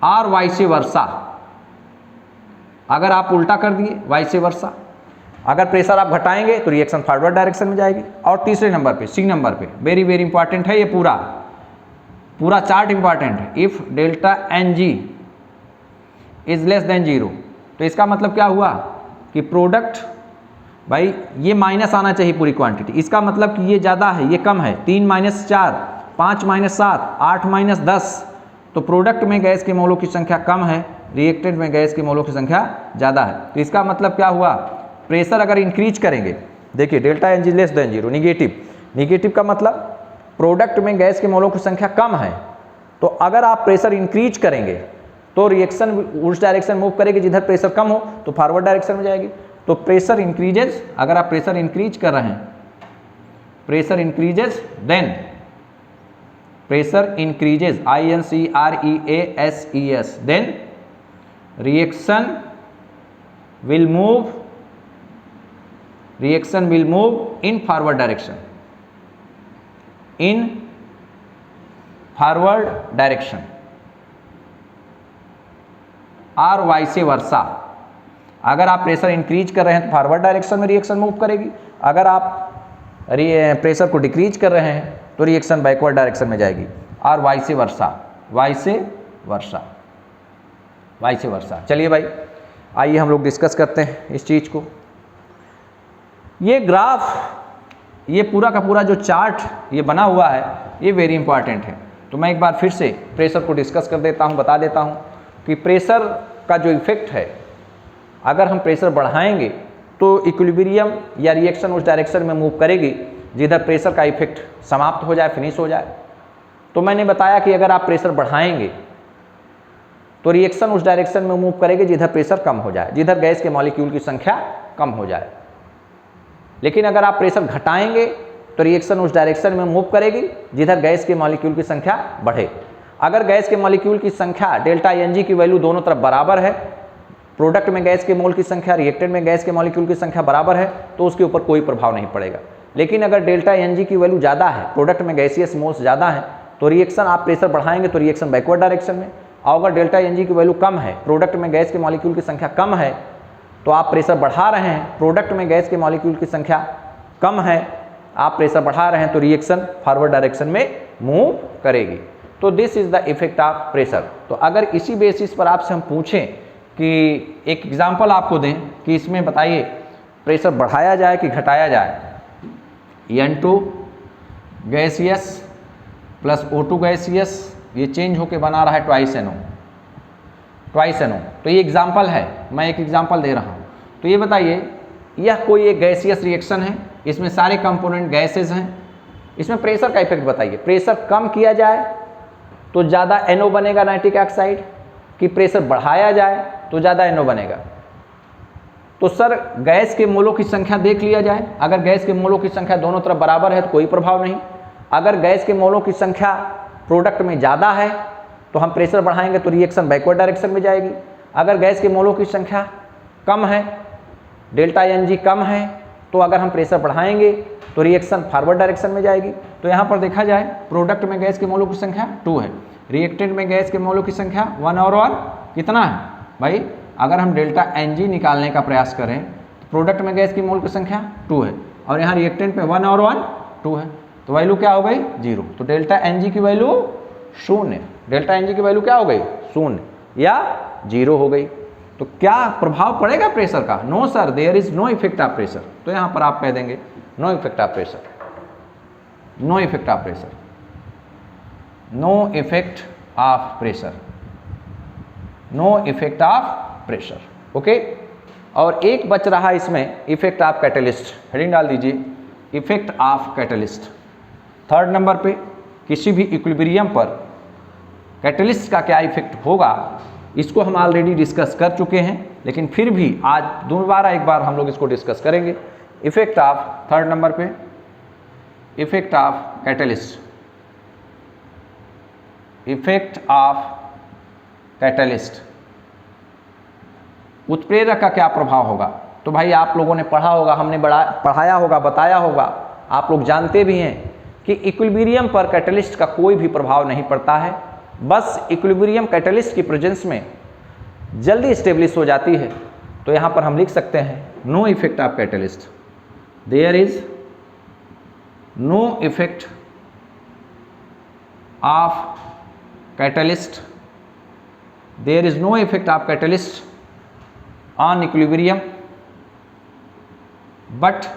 और वाइस वर्सा। अगर आप उल्टा कर दिए, वाइस वर्सा, अगर प्रेशर आप घटाएंगे तो रिएक्शन फॉरवर्ड डायरेक्शन में जाएगी। और तीसरे नंबर पे, सी नंबर पे, वेरी वेरी इंपॉर्टेंट है, ये पूरा चार्ट इंपॉर्टेंट है। If delta N G is less than zero, तो इसका मतलब क्या हुआ कि प्रोडक्ट, भाई ये माइनस आना चाहिए पूरी क्वांटिटी, इसका मतलब कि ये ज़्यादा है, ये कम है। 3 - 4, 5 - 7, 8 - 10, तो प्रोडक्ट में गैस के मोलों की संख्या कम है, रिएक्टेंट में गैस के मोलों की संख्या ज़्यादा है। तो इसका मतलब क्या हुआ? प्रेशर अगर इंक्रीज करेंगे, देखिए delta N G less than zero, negative का मतलब प्रोडक्ट में गैस के मोलों की संख्या कम है। तो अगर आप प्रेशर इंक्रीज करेंगे तो रिएक्शन उस डायरेक्शन मूव करेगी जिधर प्रेशर कम हो, तो फॉरवर्ड डायरेक्शन में जाएगी। तो प्रेशर इंक्रीजेज, अगर आप प्रेशर इंक्रीज कर रहे हैं, pressure increases then INCREASES, then reaction will move in forward direction, और वाइस वर्सा। अगर आप प्रेशर इंक्रीज कर रहे हैं तो फॉरवर्ड डायरेक्शन में रिएक्शन मूव करेगी, अगर आप प्रेशर को डिक्रीज कर रहे हैं तो रिएक्शन बैकवर्ड डायरेक्शन में जाएगी, और वाइस वर्सा। चलिए भाई, आइए हम लोग डिस्कस करते हैं इस चीज़ को। ये ग्राफ, ये पूरा का पूरा जो चार्ट ये बना हुआ है, ये वेरी इंपॉर्टेंट है। तो मैं एक बार फिर से प्रेशर को डिस्कस कर देता हूँ, बता देता हूँ कि प्रेशर का जो इफेक्ट है, अगर हम प्रेशर बढ़ाएंगे तो इक्विलिब्रियम या रिएक्शन उस डायरेक्शन में मूव करेगी जिधर प्रेशर का इफेक्ट समाप्त हो जाए, फिनिश हो जाए। तो मैंने बताया कि अगर आप प्रेशर बढ़ाएंगे तो रिएक्शन उस डायरेक्शन में मूव करेगी जिधर प्रेशर कम हो जाए, जिधर गैस के मॉलिक्यूल की संख्या कम हो जाए। लेकिन अगर आप प्रेशर घटाएंगे तो रिएक्शन उस डायरेक्शन में मूव करेगी जिधर गैस के मॉलिक्यूल की संख्या बढ़े। अगर गैस के मॉलिक्यूल की संख्या डेल्टा एन जी की वैल्यू दोनों तरफ बराबर है, प्रोडक्ट में गैस के मोल की संख्या, रिएक्टेंट में गैस के मॉलिक्यूल की संख्या बराबर है, तो उसके ऊपर कोई प्रभाव नहीं पड़ेगा। लेकिन अगर डेल्टा एन जी की वैल्यू ज़्यादा है, प्रोडक्ट में गैसियस मोल्स ज़्यादा है, तो रिएक्शन आप प्रेशर बढ़ाएंगे तो रिएक्शन बैकवर्ड डायरेक्शन में। और अगर डेल्टा एन जी की वैल्यू कम है, प्रोडक्ट में गैस के मॉलिक्यूल की संख्या कम है, तो आप प्रेशर बढ़ा रहे हैं, प्रोडक्ट में गैस के मॉलिक्यूल की संख्या कम है, आप प्रेशर बढ़ा रहे हैं तो रिएक्शन फॉरवर्ड डायरेक्शन में मूव करेगी। तो this is the effect of pressure. तो अगर इसी बेसिस पर आपसे हम पूछें कि एक एग्जांपल आपको दें कि इसमें बताइए प्रेशर बढ़ाया जाए कि घटाया जाए, N2 gaseous plus O2 gaseous, ये चेंज होके बना रहा है ट्वाइस NO। तो ये एग्जाम्पल है, मैं एक एग्जाम्पल दे रहा हूँ। तो ये बताइए यह कोई एक गैसियस रिएक्शन है, इसमें सारे कंपोनेंट गैसेज हैं, इसमें प्रेशर का इफेक्ट बताइए। प्रेशर कम किया जाए तो ज़्यादा NO बनेगा नाइट्रिक ऑक्साइड, कि प्रेशर बढ़ाया जाए तो ज़्यादा NO बनेगा। तो सर गैस के मोलों की संख्या देख लिया जाए, अगर गैस के मोलों की संख्या दोनों तरफ बराबर है तो कोई प्रभाव नहीं। अगर गैस के मोलों की संख्या प्रोडक्ट में ज़्यादा है तो हम प्रेशर बढ़ाएंगे तो रिएक्शन बैकवर्ड डायरेक्शन में जाएगी। अगर गैस के मोलों की संख्या कम है, डेल्टा NG कम है, तो अगर हम प्रेशर बढ़ाएंगे तो रिएक्शन फॉरवर्ड डायरेक्शन में जाएगी। तो यहाँ पर देखा जाए प्रोडक्ट में गैस के मोलों की संख्या 2 है, रिएक्टेंट में गैस के मोलों की संख्या 1 और 1 कितना है भाई? अगर हम डेल्टा NG निकालने का प्रयास करें तो प्रोडक्ट में गैस की मोल की संख्या 2 है और यहाँ रिएक्टेंट में 1 और 1 2 है, तो वैल्यू क्या हो गई 0। तो डेल्टा NG की वैल्यू 0, डेल्टा NG की वैल्यू क्या हो गई 0 या 0 हो गई। तो क्या प्रभाव पड़ेगा प्रेशर का? No sir, there is no effect of pressure. तो यहाँ पर आप कह देंगे no effect of pressure, no effect of pressure, no effect of pressure, no effect of pressure. Okay, और एक बच रहा इसमें इफेक्ट ऑफ कैटलिस्ट, हेडिंग डाल दीजिए effect of catalyst. 3rd number पे किसी भी इक्विलिब्रियम पर कैटलिस्ट का क्या इफेक्ट होगा, इसको हम ऑलरेडी डिस्कस कर चुके हैं, लेकिन फिर भी आज दोबारा एक बार हम लोग इसको डिस्कस करेंगे। इफेक्ट ऑफ 3rd नंबर पे effect of catalyst, effect of catalyst, उत्प्रेरक का क्या प्रभाव होगा? तो भाई आप लोगों ने पढ़ा होगा, हमने पढ़ाया होगा, बताया होगा, आप लोग जानते भी हैं कि इक्विलिब्रियम पर कैटलिस्ट का कोई भी प्रभाव नहीं पड़ता है, बस इक्विलिब्रियम कैटलिस्ट की प्रेजेंस में जल्दी स्टेब्लिश हो जाती है। तो यहाँ पर हम लिख सकते हैं no effect of catalyst, there is no effect of catalyst, there is no effect of catalyst on equilibrium, but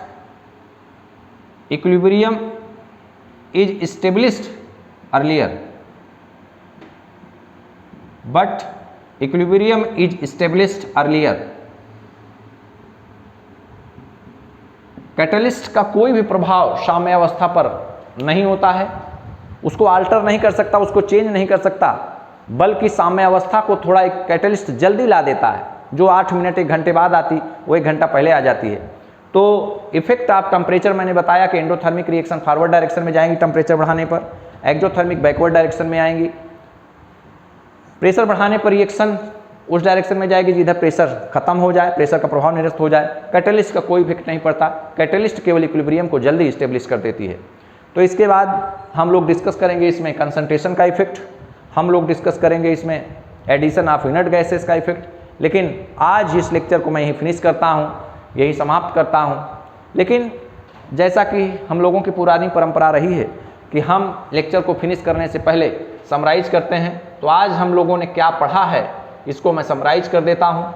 equilibrium is established earlier, but equilibrium is established earlier। Catalyst का कोई भी प्रभाव साम्य अवस्था पर नहीं होता है, उसको अल्टर नहीं कर सकता, उसको चेंज नहीं कर सकता, बल्कि साम्य अवस्था को थोड़ा एक कैटलिस्ट जल्दी ला देता है। जो 8 मिनट 1 घंटे बाद आती वो 1 घंटा पहले आ जाती है। तो इफेक्ट ऑफ टेम्परेचर मैंने बताया कि एंडोथर्मिक रिएक्शन फॉरवर्ड डायरेक्शन में जाएंगी टेम्परेचर बढ़ाने पर, एक्सोथर्मिक बैकवर्ड डायरेक्शन में आएंगी। प्रेशर बढ़ाने पर रिएक्शन उस डायरेक्शन में जाएगी जिधर प्रेशर खत्म हो जाए, प्रेशर का प्रभाव निरस्त हो जाए। कैटलिस्ट का कोई इफेक्ट नहीं पड़ता, कैटलिस्ट केवल इक्विलिब्रियम को जल्दी स्टेब्लिश कर देती है। तो इसके बाद हम लोग डिस्कस करेंगे इसमें कंसंट्रेशन का इफेक्ट, हम लोग डिस्कस करेंगे इसमें एडिशन ऑफ इनर्ट गैसेस का इफेक्ट। लेकिन आज इस लेक्चर को मैं यही फिनिश करता हूँ, यही समाप्त करता हूँ। लेकिन जैसा कि हम लोगों की पुरानी परंपरा रही है कि हम लेक्चर को फिनिश करने से पहले समराइज करते हैं, तो आज हम लोगों ने क्या पढ़ा है इसको मैं समराइज कर देता हूँ।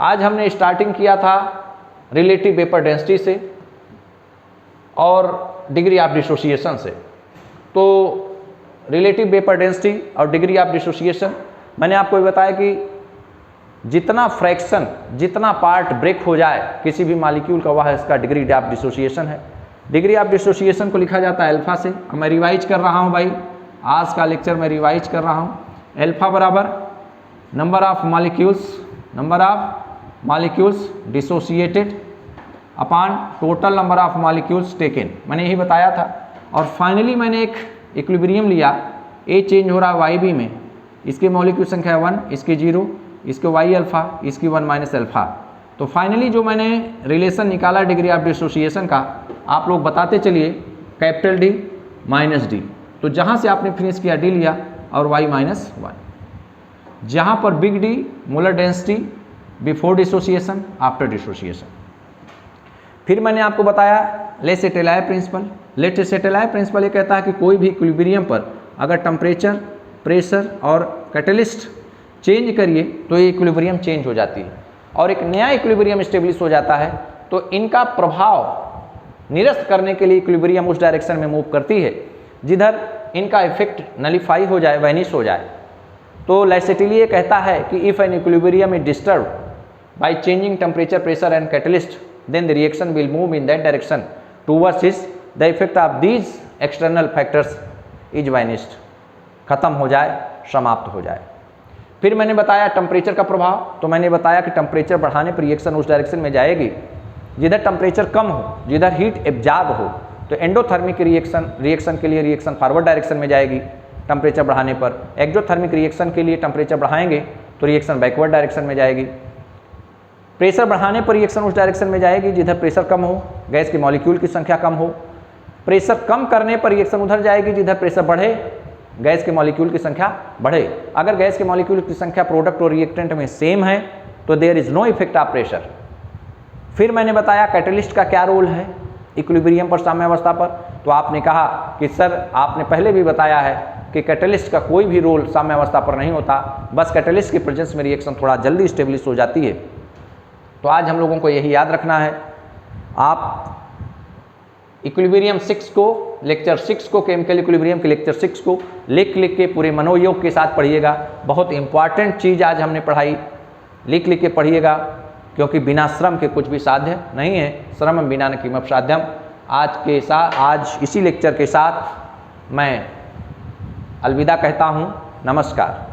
आज हमने स्टार्टिंग किया था रिलेटिव वेपर डेंसिटी से और डिग्री ऑफ डिसोसिएशन से। तो रिलेटिव वेपर डेंसिटी और डिग्री ऑफ डिसोसिएशन मैंने आपको बताया कि जितना फ्रैक्शन, जितना पार्ट ब्रेक हो जाए किसी भी मॉलिक्यूल का, वह इसका डिग्री ऑफ डिसोसिएशन है। डिग्री ऑफ डिसोसिएशन को लिखा जाता है अल्फा से। मैं रिवाइज कर रहा हूँ भाई, आज का लेक्चर मैं रिवाइज कर रहा हूँ। अल्फा बराबर number of molecules dissociated upon total number of molecules taken, मैंने यही बताया था। और फाइनली मैंने एक इक्विलिब्रियम लिया, ए चेंज हो रहा है YB में, इसकी मॉलिक्यूल संख्या 1, इसकी 0, इसके Y अल्फा, इसकी 1 माइनस अल्फा। तो फाइनली जो मैंने रिलेशन निकाला डिग्री ऑफ डिसोसिएशन का, आप लोग बताते चलिए कैपिटल D माइनस D। तो जहाँ से आपने फिनिश किया D लिया और Y माइनस 1। जहाँ पर big D molar density before dissociation, after dissociation. फिर मैंने आपको बताया ले सेटेलाय प्रिंसिपल। ले सेटेलाय प्रिंसिपल ये कहता है कि कोई भी इक्विलिब्रियम पर अगर टेम्परेचर, प्रेशर और कैटलिस्ट चेंज करिए तो ये इक्विलिब्रियम चेंज हो जाती है और एक नया इक्विलिब्रियम स्टेब्लिश हो जाता है। तो इनका प्रभाव निरस्त करने के लिए इक्विलिब्रियम उस डायरेक्शन में मूव करती है जिधर इनका इफेक्ट नलीफाई हो जाए, वैनिश हो जाए। तो लेसेटेलिये कहता है कि if an equilibrium is disturb by changing temperature, pressure and catalyst, then the reaction will move in that direction towards which the effect of these external factors is vanished, खत्म हो जाए, समाप्त हो जाए। फिर मैंने बताया टेम्परेचर का प्रभाव, तो मैंने बताया कि टेम्परेचर बढ़ाने पर रिएक्शन उस डायरेक्शन में जाएगी जिधर टेम्परेचर कम हो, जिधर हीट एब्जॉर्ब हो। तो एंडोथर्मिक रिएक्शन के लिए रिएक्शन फॉरवर्ड डायरेक्शन में जाएगी टेम्परेचर बढ़ाने पर। एक्सोथर्मिक रिएक्शन के लिए टेम्परेचर बढ़ाएंगे तो रिएक्शन बैकवर्ड डायरेक्शन में जाएगी। प्रेशर बढ़ाने पर रिएक्शन उस डायरेक्शन में जाएगी जिधर प्रेशर कम हो, गैस के मॉलिक्यूल की संख्या कम हो। प्रेशर कम करने पर रिएक्शन उधर जाएगी जिधर प्रेशर बढ़े, गैस के मॉलिक्यूल की संख्या बढ़े। अगर गैस के मॉलिक्यूल की संख्या प्रोडक्ट और रिएक्टेंट में सेम है तो there is no effect of pressure. फिर मैंने बताया कैटलिस्ट का क्या रोल है इक्विलिब्रियम पर, साम्यावस्था पर। तो आपने कहा कि सर आपने पहले भी बताया है कि कैटलिस्ट का कोई भी रोल साम्यावस्था पर नहीं होता, बस कैटलिस्ट की प्रेजेंस में रिएक्शन थोड़ा जल्दी स्टेब्लिश हो जाती है। तो आज हम लोगों को यही याद रखना है। आप इक्विलिब्रियम 6 को, लेक्चर 6 को, केमिकल इक्विलिब्रियम के लेक्चर 6 को लिख के पूरे मनोयोग के साथ पढ़िएगा। बहुत इंपॉर्टेंट चीज़ आज हमने पढ़ाई, लिख के पढ़िएगा, क्योंकि बिना श्रम के कुछ भी साध्य नहीं है। श्रम बिना न किमपि साध्यम। आज इसी लेक्चर के साथ मैं अलविदा कहता हूँ। नमस्कार।